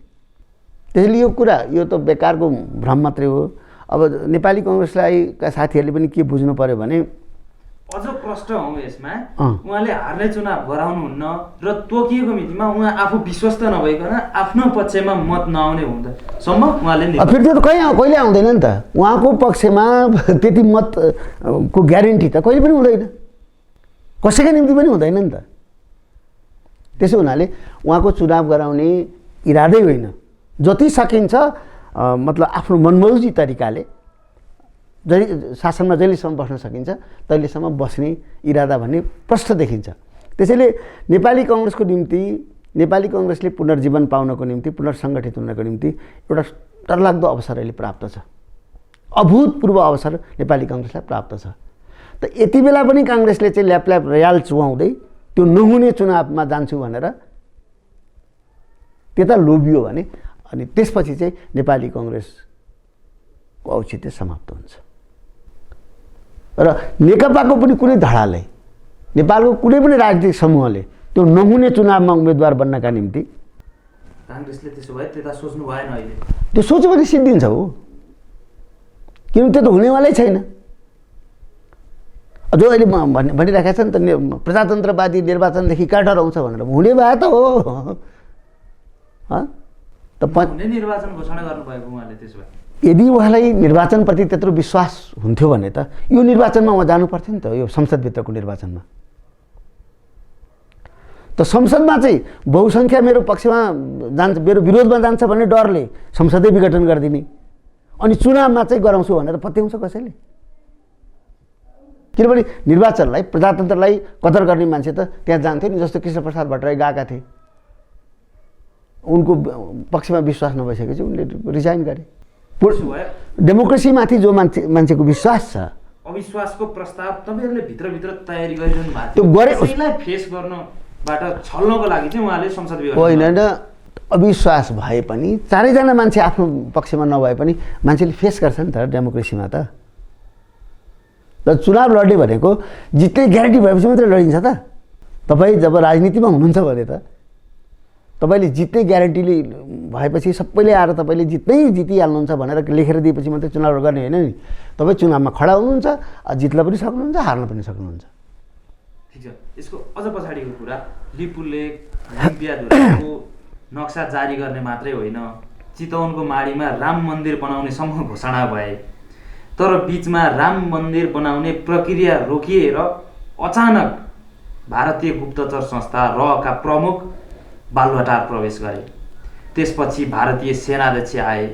त्यसैले यो कुरा यो त बेकारको भ्रम मात्रै हो। अब नेपाली कांग्रेसलाई का साथीहरूले पनि के बुझ्नु पर्यो भने अझ प्रष्ट हौँ यसमा, उहाँले हार्ने चुनाव गराउनुहुन्न र तोकिएको मितिमा उहाँ आफू विश्वस्त नभइकन आफ्नो पक्षमा मत नआउने हुँदासम्म उहाँले फेरि त्यो त कहिले आउँदैन नि त। उहाँको पक्षमा त्यति मत को ग्यारेन्टी त कहिले पनि हुँदैन, कसैका निम्ति पनि हुँदैन नि त। त्यसो हुनाले उहाँको चुनाव गराउने इरादै होइन, जति सकिन्छ मतलब आफ्नो मनमौजी तरिकाले शासनमा जहिलेसम्म बस्न सकिन्छ तहिलेसम्म बस्ने इरादा भन्ने प्रष्ट देखिन्छ। त्यसैले नेपाली कांग्रेसको निम्ति, नेपाली कांग्रेसले पुनर्जीवन पाउनको निम्ति, पुनर्सङ्गठित हुनको निम्ति एउटा डरलाग्दो अवसर अहिले प्राप्त छ, अभूतपूर्व अवसर नेपाली कांग्रेसलाई प्राप्त छ। त यति बेला पनि कांग्रेसले चाहिँ ल्यापल्याप रयाल चुहाउँदै त्यो नहुने चुनावमा जान्छु भनेर त्यता लोभियो भने अनि त्यसपछि चाहिँ नेपाली कांग्रेसको औचित्य समाप्त हुन्छ। र नेकपाको पनि कुनै धडाले, नेपालको कुनै पनि राजनीतिक समूहले त्यो नहुने चुनावमा उम्मेदवार बन्नका निम्ति कांग्रेसले त्यसो भए त्यता सोच्नु भएन। अहिले त्यो सोच्यो भने सिद्धिन्छ हो, किनभने त्यो त हुनेवालै छैन। जो अहिले भनिरहेका छ नि त प्रजातन्त्रवादी निर्वाचनदेखि कहाँ डराउँछ भनेर, हुने भए त हो। निर्वाचन घोषणा गर्नुभएको उहाँले त्यसो भए यदि उहाँलाई निर्वाचनप्रति त्यत्रो विश्वास हुन्थ्यो भने त यो निर्वाचनमा उहाँ जानु पर्थ्यो नि त, यो संसदभित्रको निर्वाचनमा। त संसदमा चाहिँ बहुसङ्ख्या मेरो पक्षमा जान्छ, मेरो विरोधमा जान्छ भन्ने डरले संसदै विघटन गरिदिने, अनि चुनावमा चाहिँ गराउँछु भनेर पत्याउँछ कसैले? किनभने निर्वाचनलाई, प्रजातन्त्रलाई कदर गर्ने मान्छे त त्यहाँ जान्थ्यो नि। जस्तो कृष्णप्रसाद भट्टराई गएका थिए, उनको पक्षमा विश्वास नभइसकेपछि उनले रिजाइन गरे। डेमोक्रेसीमाथि जो मान्छेको विश्वास छ, अविश्वासको प्रस्ताव तपाईहरुले भित्रभित्र तयारी गरिरहनु भएको त्यो गरे, त्यसलाई फेस गर्नबाट छल्नको लागि चाहिँ उहाँले संसद विघटन होइन अविश्वास भए पनि चारैजना मान्छे आफ्नो पक्षमा नभए पनि मान्छेले फेस गर्छ नि त डेमोक्रेसीमा त। र चुनाव लड्ने भनेको जित्ने ग्यारेन्टी भएपछि मात्रै लडिन्छ त। तपाईँ जब राजनीतिमा हुनुहुन्छ भने त तपाईँले जित्ने ग्यारेन्टीले भएपछि सबैले आएर तपाईँले जितिहाल्नुहुन्छ भनेर लेखेर दिएपछि मात्रै चुनाव गर्ने होइन नि। तपाईँ चुनावमा खडा हुनुहुन्छ, जित्न पनि सक्नुहुन्छ, हार्न पनि सक्नुहुन्छ। ठिक छ, यसको अझ पछाडिको कुरा लिपुलेख लिम्पियाधुराको नक्सा जारी गर्ने मात्रै होइन, चितवनको माडीमा राम मन्दिर बनाउनेसम्म घोषणा भए। तर बिचमा राम मन्दिर बनाउने प्रक्रिया रोकिएर अचानक भारतीय गुप्तचर संस्था रका प्रमुख बालुवाटार प्रवेश गरे। त्यसपछि भारतीय सेनाध्यक्ष आए,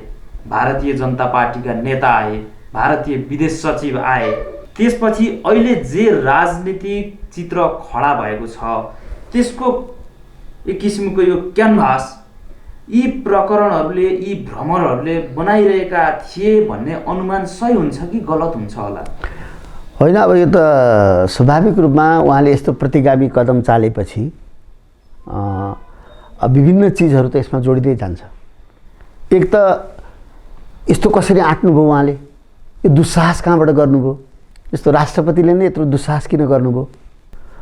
भारतीय जनता पार्टीका नेता आए, भारतीय विदेश सचिव आए। त्यसपछि अहिले जे राजनीतिक चित्र खडा भएको छ त्यसको एक किसिमको यो क्यानभास यी प्रकरणहरूले, यी भ्रमरहरूले बनाइरहेका थिए भन्ने अनुमान सही हुन्छ कि गलत हुन्छ होला? होइन, अब यो त स्वाभाविक रूपमा उहाँले यस्तो प्रतिगामी कदम चालेपछि विभिन्न चिजहरू त यसमा जोडिँदै जान्छ। एक त यस्तो कसरी आँट्नुभयो उहाँले, यो दुस्साहस कहाँबाट गर्नुभयो, यस्तो राष्ट्रपतिले नै यत्रो दुस्साहस किन गर्नुभयो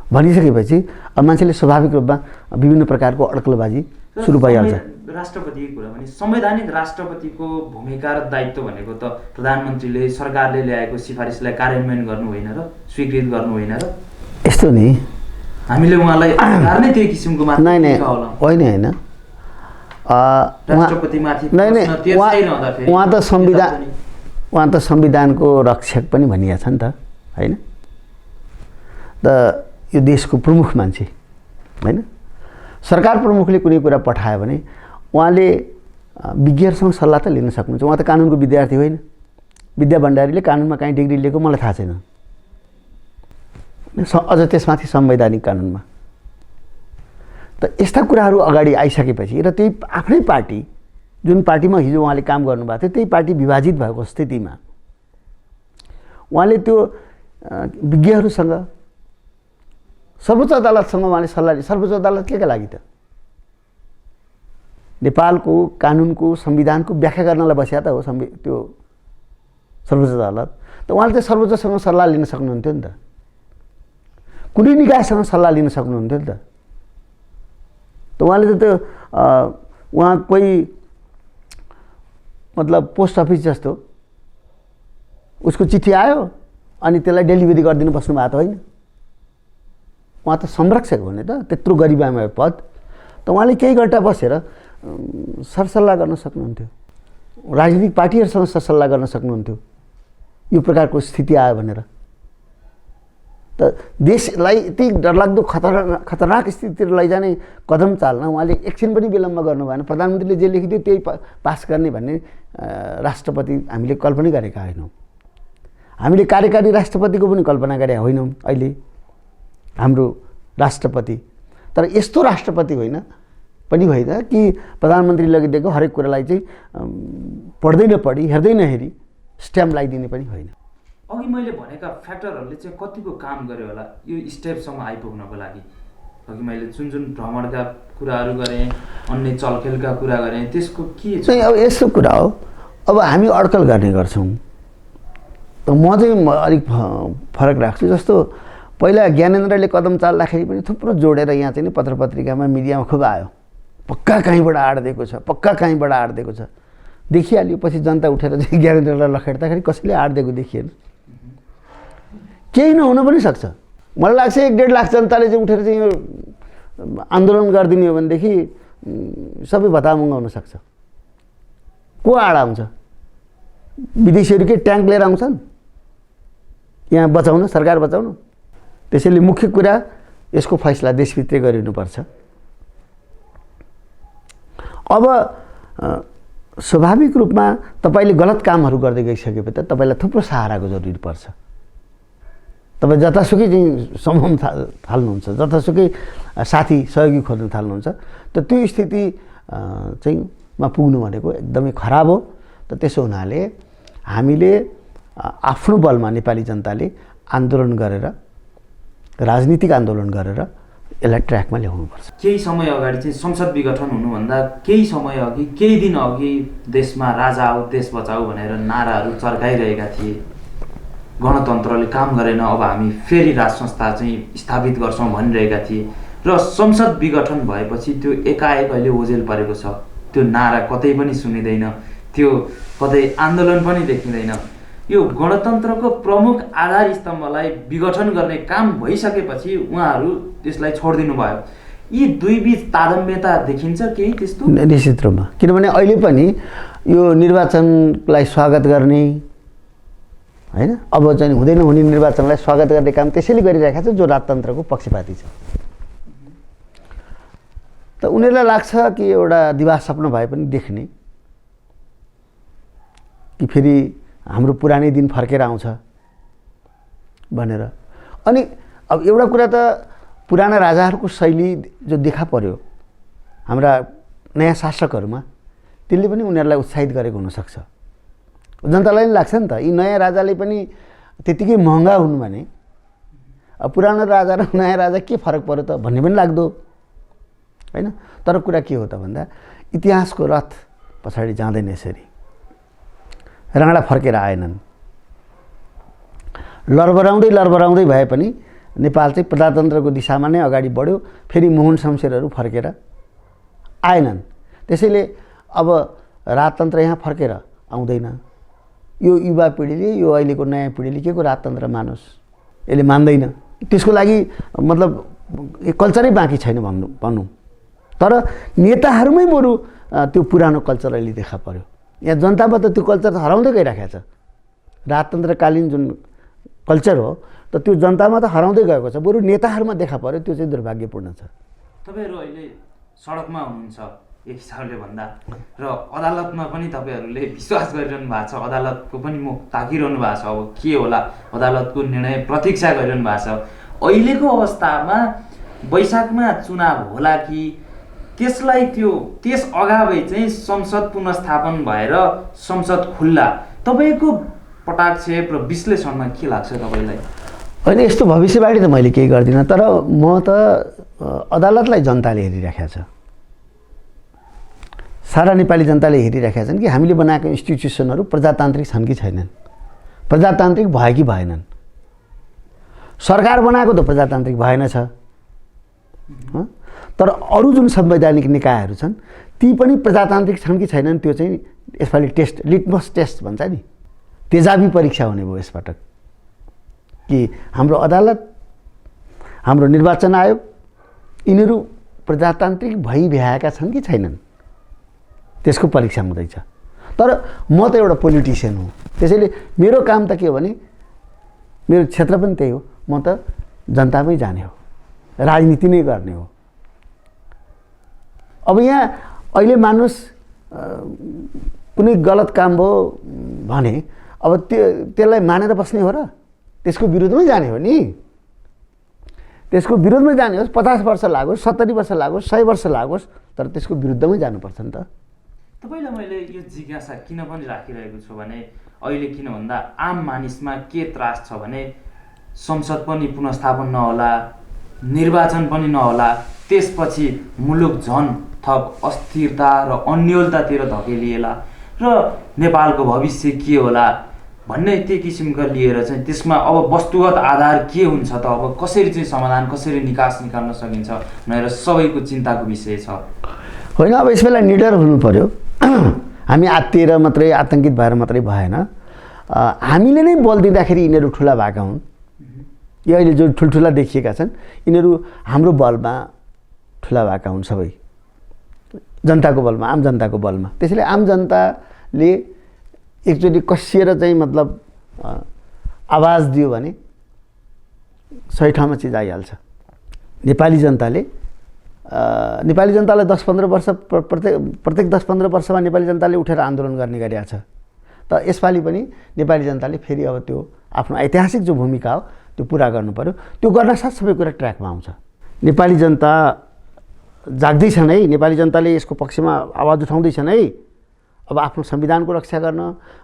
भनिसकेपछि अब मान्छेले स्वाभाविक रूपमा विभिन्न प्रकारको अड्कलबाजी सुरु भइहाल्छ। राष्ट्रपतिको कुरा भने संवैधानिक राष्ट्रपतिको भूमिका र दायित्व भनेको त प्रधानमन्त्रीले सरकारले ल्याएको सिफारिसलाई कार्यान्वयन गर्नु होइन र स्वीकृत गर्नु होइन र? यस्तो नि हामीले उहाँलाई नै त्यही किसिमको मात्र होइन राष्ट्रपतिमाथि उहाँ त संविधानको रक्षक पनि भनिएको छ नि त, होइन? त यो देशको प्रमुख मान्छे होइन, सरकार प्रमुखले कुनै कुरा पठायो भने उहाँले विज्ञहरूसँग सल्लाह त लिन सक्नुहुन्छ। उहाँ त कानुनको विद्यार्थी होइन, विद्या भण्डारीले कानुनमा काहीँ डिग्री लिएको मलाई थाहा छैन, अझ त्यसमाथि संवैधानिक कानुनमा। त यस्ता कुराहरू अगाडि आइसकेपछि र त्यही आफ्नै पार्टी जुन पार्टीमा हिजो उहाँले काम गर्नुभएको थियो त्यही पार्टी विभाजित भएको स्थितिमा उहाँले त्यो विज्ञहरूसँग, सर्वोच्च अदालतसँग उहाँले सल्लाह लिए। सर्वोच्च अदालत के का लागि त? नेपालको कानुनको संविधानको व्याख्या गर्नलाई बस्या त हो त्यो सर्वोच्च अदालत। त उहाँले त सर्वोच्चसँग सल्लाह लिन सक्नुहुन्थ्यो नि त, कुनै निकायसँग सल्लाह लिन सक्नुहुन्थ्यो नि त। त उहाँले त त्यो उहाँ कोही मतलब पोस्ट अफिस जस्तो उसको चिठी आयो अनि त्यसलाई डेलिभरी गरिदिनु बस्नु भएको त होइन। उहाँ त संरक्षक हो नि त, त्यत्रो गरिमामय पद। त उहाँले केही घन्टा बसेर सरसल्लाह गर्न सक्नुहुन्थ्यो, राजनीतिक पार्टीहरूसँग सरसल्लाह गर्न सक्नुहुन्थ्यो यो प्रकारको स्थिति आयो भनेर। त देशलाई यति डरलाग्दो खतरनाक स्थितितिर लैजाने कदम चाल्न उहाँले एकछिन पनि विलम्ब गर्नु भएन। प्रधानमन्त्रीले जे लेखिदियो त्यही पास गर्ने भन्ने राष्ट्रपति हामीले कल्पना गरेका होइनौँ। हामीले कार्यकारी राष्ट्रपतिको पनि कल्पना गरेका होइनौँ अहिले हाम्रो राष्ट्रपति। तर यस्तो राष्ट्रपति होइन पनि होइन कि प्रधानमन्त्रीले लगिदिएको हरेक कुरालाई चाहिँ पढ्दै नपढी हेर्दै नहेरी स्ट्याम्प लगाइदिने पनि होइन। अघि मैले भनेका फ्याक्टरहरूले चाहिँ कतिको काम गर्यो होला यो स्टेपसम्म आइपुग्नको लागि? अघि मैले जुन जुन भ्रमणका कुराहरू गरेँ, अन्य चलखेलका कुरा गरेँ, त्यसको के छ? अब यस्तो कुरा हो, अब हामी अड्कल गर्ने गर्छौँ। त म चाहिँ अलिक फरक राख्छु। जस्तो पहिला ज्ञानेन्द्रले कदम चाल्दाखेरि पनि थुप्रो जोडेर यहाँ चाहिँ नि पत्र पत्रिकामा मिडियामा खुब आयो, पक्का कहीँबाट आड दिएको छ, पक्का कहीँबाट आड दिएको छ देखिहाल्यो। पछि जनता उठेर चाहिँ ज्ञानेन्द्रलाई लखेट्दाखेरि कसैले आड दिएको देखिएन। केही नहुन पनि सक्छ। मलाई लाग्छ 1.5 लाख जनताले चाहिँ उठेर चाहिँ यो आन्दोलन गरिदिने हो भनेदेखि सबै भत्तामुङ्ग हुनसक्छ। को आड आउँछ? विदेशीहरू के ट्याङ्क लिएर आउँछन् यहाँ बचाउन, सरकार बचाउन? त्यसैले मुख्य कुरा यसको फैसला देशभित्रै गरिनुपर्छ। अब स्वाभाविक रूपमा तपाईँले गलत कामहरू गर्दै गइसकेपछि त तपाईँलाई थुप्रो सहाराको जरुरी पर्छ। तपाईँ जतासुकै चाहिँ समाउन थाल्नुहुन्छ, जतासुकै साथी सहयोगी खोज्न थाल्नुहुन्छ, त त्यो स्थिति चाहिँ मा पुग्नु भनेको एकदमै खराब हो। त त्यसो हुनाले हामीले आफ्नो बलमा नेपाली जनताले आन्दोलन गरेर, राजनीतिक आन्दोलन गरेर यसलाई ट्र्याकमा ल्याउनुपर्छ। केही समय अगाडि चाहिँ संसद विघटन हुनुभन्दा केही समय अघि, केही दिन अघि देशमा राजा आऊ देश बचाऊ भनेर नाराहरू चर्काइरहेका थिए। गणतन्त्रले काम गरेन, अब हामी फेरि राज संस्था चाहिँ स्थापित गर्छौँ भनिरहेका थिए र संसद विघटन भएपछि त्यो एकाएक अहिले ओझेल परेको छ। त्यो नारा कतै पनि सुनिँदैन, त्यो कतै आन्दोलन पनि देखिँदैन। यो गणतन्त्रको प्रमुख आधार स्तम्भलाई विघटन गर्ने काम भइसकेपछि उहाँहरू त्यसलाई छोडिदिनु भयो। यी दुई बीच तारतम्यता देखिन्छ केही त्यस्तो? निश्चित रूपमा, किनभने अहिले पनि यो निर्वाचनलाई स्वागत गर्ने होइन, अब चाहिँ हुँदै नहुने निर्वाचनलाई स्वागत गर्ने काम त्यसैले गरिरहेका छ जो राजतन्त्रको पक्षपाती छ। त उनीहरूलाई लाग्छ कि एउटा दिवा सपना भए पनि देख्ने कि फेरि हाम्रो पुरानै दिन फर्केर आउँछ भनेर। अनि अब एउटा कुरा त पुराना राजाहरूको शैली जो देखा पर्यो हाम्रा नयाँ शासकहरूमा, त्यसले पनि उनीहरूलाई उत्साहित गरेको हुनसक्छ। जनतालाई पनि लाग्छ नि त यी नयाँ राजाले पनि त्यतिकै महँगा हुन् भने अब पुरानो राजा र नयाँ राजा के फरक पर्यो त भन्ने पनि लाग्दो होइन। तर कुरा के हो त भन्दा इतिहासको रथ पछाडि जाँदैन यसरी। राणा फर्केर आएनन्, लरबराउँदै भए पनि नेपाल चाहिँ प्रजातन्त्रको दिशामा नै अगाडि बढ्यो। फेरि मोहन शमशेरहरू फर्केर आएनन्। त्यसैले अब राजतन्त्र यहाँ फर्केर आउँदैन। यो युवा पिँढीले, यो अहिलेको नयाँ पिँढीले के को राजतन्त्र मानोस्, यसले मान्दैन। त्यसको लागि मतलब कल्चरै बाँकी छैन भनौँ। तर नेताहरूमै बरु त्यो पुरानो कल्चर अहिले देखा पर्यो। यहाँ जनतामा त त्यो कल्चर त हराउँदै गइरहेको छ। राजतन्त्रकालीन जुन कल्चर हो त त्यो जनतामा त हराउँदै गएको छ, बरु नेताहरूमा देखा पर्यो। त्यो चाहिँ दुर्भाग्यपूर्ण छ। तपाईँहरू अहिले सडकमा हुनुहुन्छ एक हिसाबले भन्दा, र अदालतमा पनि तपाईँहरूले विश्वास गरिरहनु भएको छ, अदालतको पनि मुख ताकिरहनु भएको छ। अब के होला अदालतको निर्णय प्रतीक्षा गरिरहनु भएको छ। अहिलेको अवस्थामा वैशाखमा चुनाव होला कि त्यसलाई त्यस अगावै चाहिँ संसद पुनर्स्थापन भएर संसद खुल्ला, तपाईँको पटाक्षेप र विश्लेषणमा के लाग्छ तपाईँलाई? होइन, यस्तो भविष्यवाणी त मैले केही गर्दिनँ, तर म त अदालतलाई जनताले हेरिराखेको छ। सारा नेपाली जनताले हेरिराखेका छन् कि हामीले बनाएको इन्स्टिट्युसनहरू प्रजातान्त्रिक छन् कि छैनन्, प्रजातान्त्रिक भयो कि भएनन्। सरकार बनाएको त प्रजातान्त्रिक भएन छ, तर अरू जुन संवैधानिक निकायहरू छन् ती पनि प्रजातान्त्रिक छन् कि छैनन् त्यो चाहिँ यसपालि टेस्ट, लिटमस टेस्ट भन्छ नि, तेजाबी परीक्षा हुने भयो यसपटक कि हाम्रो अदालत, हाम्रो निर्वाचन आयोग यिनीहरू प्रजातान्त्रिक भइभ्याएका छन् कि छैनन्, त्यसको परीक्षा हुँदैछ। तर म त एउटा पोलिटिसियन हुँ, त्यसैले मेरो काम त के हो भने मेरो क्षेत्र पनि त्यही हो, म त जनतामै जाने हो, राजनीति नै गर्ने हो। अब यहाँ अहिले मानुस कुनै गलत काम भयो भने अब त्यसलाई मानेर बस्ने हो र? त्यसको विरुद्धमै जाने हो नि। त्यसको विरुद्धमै जाने होस्, 50 वर्ष लागोस्, 70 वर्ष लागोस्, 100 वर्ष लागोस्, तर त्यसको विरुद्धमै जानुपर्छ नि त। तपाईँलाई मैले यो जिज्ञासा किन पनि राखिरहेको छु भने अहिले किन भन्दा आम मानिसमा के त्रास छ भने संसद पनि पुनर्स्थापन नहोला, निर्वाचन पनि नहोला, त्यसपछि मुलुक झन थप अस्थिरता र अन्योलतातिर धकेलिएला र नेपालको भविष्य के होला भन्ने त्यो किसिमका लिएर चाहिँ त्यसमा अब वस्तुगत आधार के हुन्छ त, अब कसरी चाहिँ समाधान, कसरी निकास निकाल्न सकिन्छ भनेर सबैको चिन्ताको विषय छ। होइन, अब यस बेला निडर हुनु पर्यो। हामी आत्तिएर मात्रै, आतङ्कित भएर मात्रै भएन। हामीले नै बल दिँदाखेरि यिनीहरू ठुला भएका हुन्। यो अहिले जो ठुल्ठुला देखिएका छन् यिनीहरू हाम्रो बलमा ठुला भएका हुन्, सबै जनताको बलमा, आम जनताको बलमा। त्यसैले आम जनताले एकचोटि कसिएर चाहिँ मतलब आवाज दियो भने सही ठाउँमा चिज आइहाल्छ। नेपाली जनतालाई 10-15 वर्ष प्रत्येक 10-15 वर्षमा नेपाली जनताले उठेर आन्दोलन गर्ने गरिरहेको छ। त यसपालि पनि नेपाली जनताले फेरि अब त्यो आफ्नो ऐतिहासिक जो भूमिका हो त्यो पुरा गर्नु पर्यो। त्यो गर्न साथ सबै कुरा ट्र्याकमा आउँछ। नेपाली जनता जाग्दैछन् है, नेपाली जनताले यसको पक्षमा आवाज उठाउँदैछन् है। अब आफ्नो संविधानको रक्षा गर्न,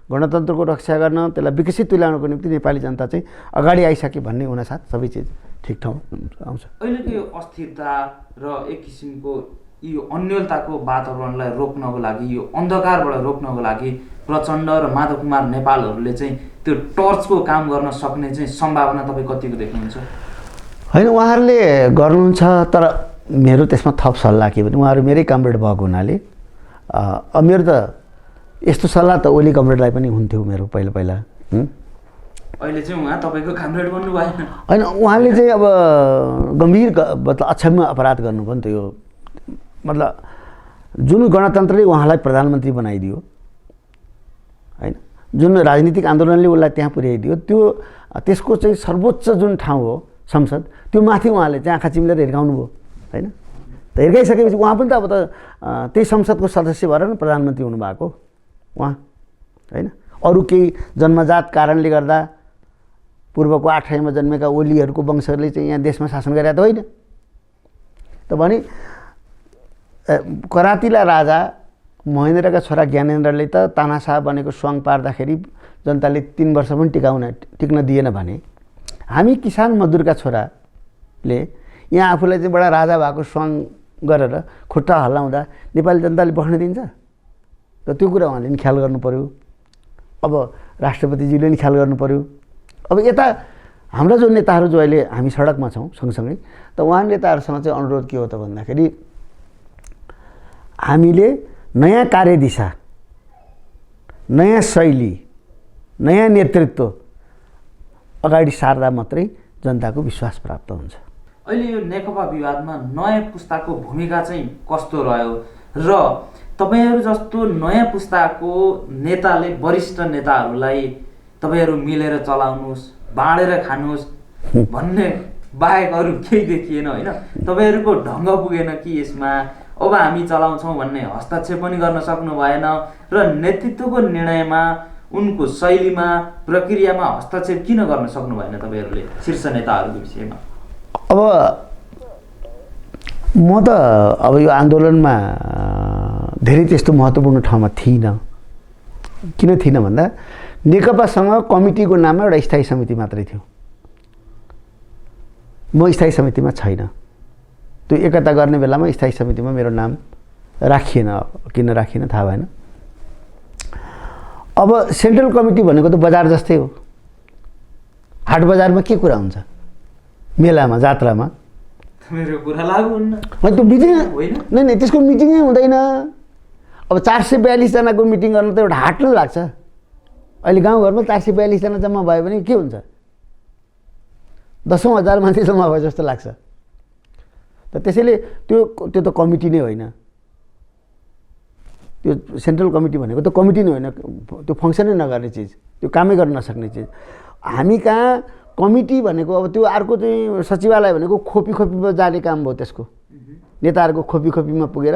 गणतन्त्रको रक्षा गर्न, त्यसलाई विकसित तुल्याउनको निम्ति नेपाली जनता चाहिँ अगाडि आइसके भन्ने हुनसाथ सबै चिज ठिक ठाउँ आउँछ। अहिलेको यो अस्थिरता र एक किसिमको यो अन्योलताको वातावरणलाई रोक्नको लागि, यो अन्धकारबाट रोक्नको लागि प्रचण्ड र माधव कुमार नेपालहरूले चाहिँ त्यो टर्चको काम गर्न सक्ने चाहिँ सम्भावना तपाईँ कतिको देख्नुहुन्छ? होइन, उहाँहरूले गर्नुहुन्छ, तर मेरो त्यसमा थप सल्लाह के भने उहाँहरू मेरै कमरेड भएको हुनाले मेरो त यस्तो सल्लाह त ओली कमरेडलाई पनि हुन्थ्यो मेरो पहिला। अहिले चाहिँ उहाँ तपाईँको कमरेड बन्नु भएन? होइन, उहाँले चाहिँ अब गम्भीर मतलब अक्षम्य अपराध गर्नुभयो नि त। यो मतलब जुन गणतन्त्रले उहाँलाई प्रधानमन्त्री बनाइदियो होइन, जुन राजनीतिक आन्दोलनले उसलाई त्यहाँ पुर्याइदियो, त्यसको चाहिँ सर्वोच्च जुन ठाउँ हो संसद, त्यो माथि उहाँले चाहिँ आँखा चिम्लेर हिर्काउनु भयो होइन। त हिर्काइसकेपछि उहाँ पनि त अब त त्यही संसदको सदस्य भएर न प्रधानमन्त्री हुनुभएको उहाँ होइन। अरू केही जन्मजात कारणले गर्दा पूर्वको 8 जन्मेका ओलीहरूको वंशले चाहिँ यहाँ देशमा शासन गरेका त होइन। त भने करातिला राजा महेन्द्रका छोरा ज्ञानेन्द्रले त तानाशाह बनेको स्वाङ पार्दाखेरि जनताले 3 वर्ष पनि टिक्न दिएन भने, हामी किसान मजदुरका छोराले यहाँ आफूलाई चाहिँ बडा राजा भएको स्वाङ गरेर खुट्टा हल्लाउँदा नेपाली जनताले बस्न दिन्छ? त त्यो कुरा उहाँले नि ख्याल गर्नु पऱ्यो। अब राष्ट्रपतिजीले नि ख्याल गर्नु पऱ्यो। अब यता हाम्रा जो नेताहरू जो अहिले हामी सडकमा छौँ सँगसँगै, त उहाँ नेताहरूसँग चाहिँ अनुरोध के हो त भन्दाखेरि हामीले नयाँ कार्यदिशा, नयाँ शैली, नयाँ नेतृत्व अगाडि सार्दा मात्रै जनताको विश्वास प्राप्त हुन्छ। अहिले यो नेकपा विवादमा नयाँ पुस्ताको भूमिका चाहिँ कस्तो रह्यो र तपाईँहरू जस्तो नयाँ पुस्ताको नेताले वरिष्ठ नेताहरूलाई तपाईँहरू मिलेर चलाउनुहोस्, बाँडेर खानुहोस् भन्ने बाहेक अरू केही देखिएन होइन? तपाईँहरूको ढङ्ग पुगेन कि यसमा अब हामी चलाउँछौँ भन्ने हस्तक्षेप पनि गर्न सक्नु भएन र नेतृत्वको निर्णयमा, उनको शैलीमा, प्रक्रियामा हस्तक्षेप किन गर्न सक्नु भएन तपाईँहरूले शीर्ष नेताहरूको विषयमा? अब म त अब यो आन्दोलनमा धेरै त्यस्तो महत्त्वपूर्ण ठाउँमा थिइनँ। किन थिइनँ भन्दा नेकपासँग कमिटीको नाममा एउटा स्थायी समिति मात्रै थियो। म स्थायी समितिमा छैन। त्यो एकता गर्ने बेलामा स्थायी समितिमा मेरो नाम राखिएन। किन राखिएन थाहा भएन। अब सेन्ट्रल कमिटी भनेको त बजार जस्तै हो। हाट बजारमा के कुरा हुन्छ? मेलामा, जात्रामा मेरो कुरा लागु हुन्न। त्यो मिटिङ होइन, नै त्यसको मिटिङै हुँदैन। अब 442 जनाको मिटिङ गर्न त एउटा हाट नै लाग्छ। अहिले गाउँघरमा 442 जना जम्मा भयो भने के हुन्छ? 10,000 मान्छे जम्मा भयो जस्तो लाग्छ। त त्यसैले त्यो त कमिटी नै होइन। त्यो सेन्ट्रल कमिटी भनेको त कमिटी नै होइन, त्यो फङ्सनै नगर्ने चिज, त्यो कामै गर्न नसक्ने चिज। हामी कहाँ कमिटी भनेको अब त्यो अर्को चाहिँ सचिवालय भनेको खोपीमा जाने काम भयो। त्यसको नेताहरूको खोपीमा पुगेर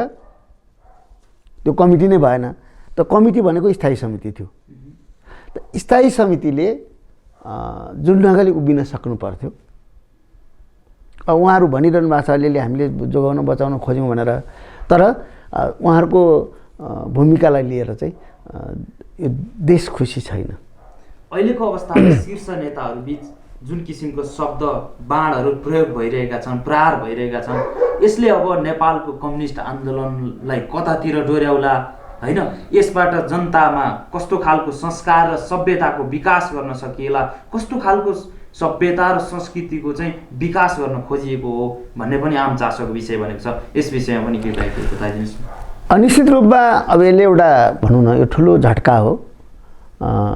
त्यो कमिटी नै भएन। त कमिटी भनेको स्थायी समिति थियो। त स्थायी समितिले जुन ढङ्गले उभिन सक्नु पर्थ्यो। अब उहाँहरू भनिरहनु भएको छ अलिअलि हामीले जोगाउन बचाउन खोज्यौँ भनेर, तर उहाँहरूको भूमिकालाई लिएर चाहिँ यो देश खुसी छैन। अहिलेको अवस्थामा शीर्ष नेताहरू बीच जुन किसिमको शब्द बाणहरू प्रयोग भइरहेका छन्, प्रहार भइरहेका छन्, यसले अब नेपालको कम्युनिस्ट आन्दोलनलाई कतातिर डोर्याउला होइन? यसबाट जनतामा कस्तो खालको संस्कार र सभ्यताको विकास गर्न सकिएला, कस्तो खालको सभ्यता र संस्कृतिको चाहिँ विकास गर्न खोजिएको हो भन्ने पनि आम चासोको विषय भनेको छ। यस विषयमा पनि के बताइदिनुहोस्। निश्चित रूपमा अब यसले एउटा भनौँ न, यो ठुलो झट्का हो।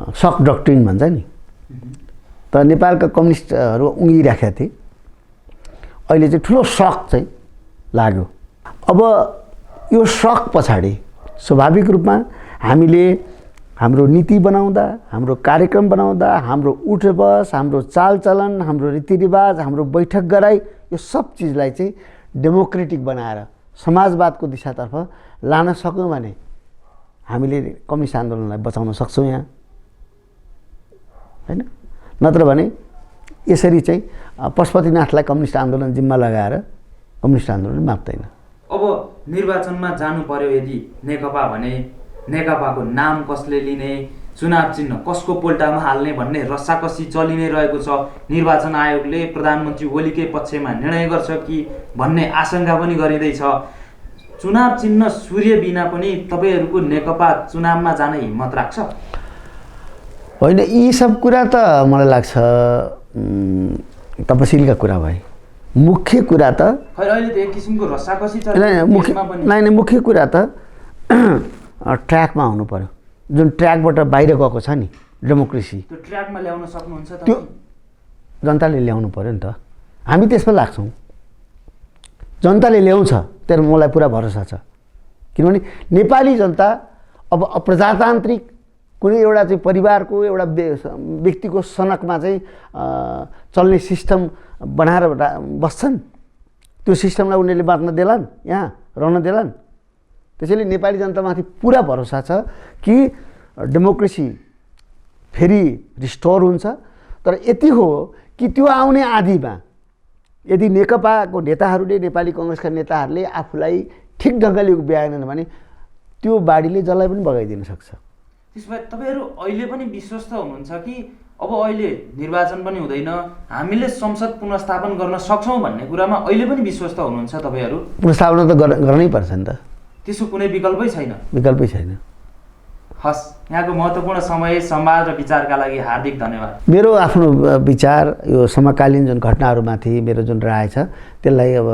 सक डक्ट्रिन भन्छ नि, त नेपालका कम्युनिस्टहरू उङ्गिराखेका थिए। अहिले चाहिँ ठुलो सक चाहिँ लाग्यो। अब यो सक पछाडि स्वाभाविक रूपमा हामीले हाम्रो नीति बनाउँदा, हाम्रो कार्यक्रम बनाउँदा, हाम्रो उठबस, हाम्रो चालचलन, हाम्रो रीतिरिवाज, हाम्रो बैठक गराइ, यो सब चिजलाई चाहिँ डेमोक्रेटिक बनाएर समाजवादको दिशातर्फ लान सक्यौँ भने हामीले कम्युनिस्ट आन्दोलनलाई बचाउन सक्छौँ यहाँ होइन? नत्र भने यसरी चाहिँ पशुपतिनाथलाई कम्युनिस्ट आन्दोलन जिम्मा लगाएर कम्युनिस्ट आन्दोलन माप्दैन। अब निर्वाचनमा जानु पर्यो यदि नेकपा भने नेकपाको नाम कसले लिने, चुनाव चिन्ह कसको पोल्टामा हाल्ने भन्ने रस्साकसी चलि नै रहेको छ। निर्वाचन आयोगले प्रधानमन्त्री ओलीकै पक्षमा निर्णय गर्छ कि भन्ने आशंका पनि गरिँदैछ। चुनाव चिन्ह सूर्य बिना पनि तपाईँहरूको नेकपा चुनावमा जाने हिम्मत राख्छ? होइन, यी सब कुरा त मलाई लाग्छ तपसिलका कुरा भए। मुख्य कुरा त खै अहिले त एक किसिमको रस्साकसी नै मुख्य कुरा त ट्र्याकमा आउनु पर्यो। जुन ट्र्याकबाट बाहिर गएको छ नि डेमोक्रेसी, त्यो ट्र्याकमा ल्याउन सक्नुहुन्छ? त्यो जनताले ल्याउनु पर्यो नि त। हामी त्यसमा लाग्छौँ, जनताले ल्याउँछ तर मलाई पुरा भरोसा छ। किनभने नेपाली जनता अब अप्रजातान्त्रिक कुनै एउटा चाहिँ परिवारको एउटा व्यक्तिको सनकमा चाहिँ चल्ने सिस्टम बनाएर बस्छन्। त्यो सिस्टमलाई उनीहरूले बाँच्न देलान्, यहाँ रहन देलान्। त्यसैले नेपाली जनतामाथि पुरा भरोसा छ कि डेमोक्रेसी फेरि रिस्टोर हुन्छ। तर यति हो कि त्यो आउने आदिमा यदि नेकपाको नेताहरूले, नेपाली कङ्ग्रेसका नेताहरूले आफूलाई ठिक ढङ्गले उभ्याएनन् भने त्यो बाढीले जसलाई पनि बगाइदिन सक्छ। त्यसो भए तपाईँहरू अहिले पनि विश्वस्त हुनुहुन्छ कि अब अहिले निर्वाचन पनि हुँदैन, हामीले संसद पुनर्स्थापन गर्न सक्छौँ भन्ने कुरामा अहिले पनि विश्वस्त हुनुहुन्छ तपाईँहरू? पुनर्स्थापना त गर्नै पर्छ नि त, त्यसो कुनै विकल्पै छैन? विकल्पै छैन। हस्, यहाँको महत्त्वपूर्ण समय, संवाद र विचारका लागि हार्दिक धन्यवाद। मेरो आफ्नो विचार यो समकालीन जुन घटनाहरूमाथि मेरो जुन राय छ त्यसलाई अब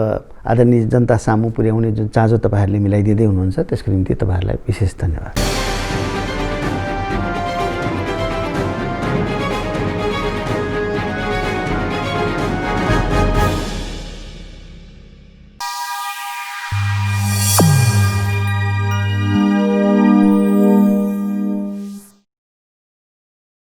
आदरणीय जनता सामु पुर्याउने जुन चाँजो तपाईँहरूले मिलाइदिँदै हुनुहुन्छ त्यसको निम्ति तपाईँहरूलाई विशेष धन्यवाद।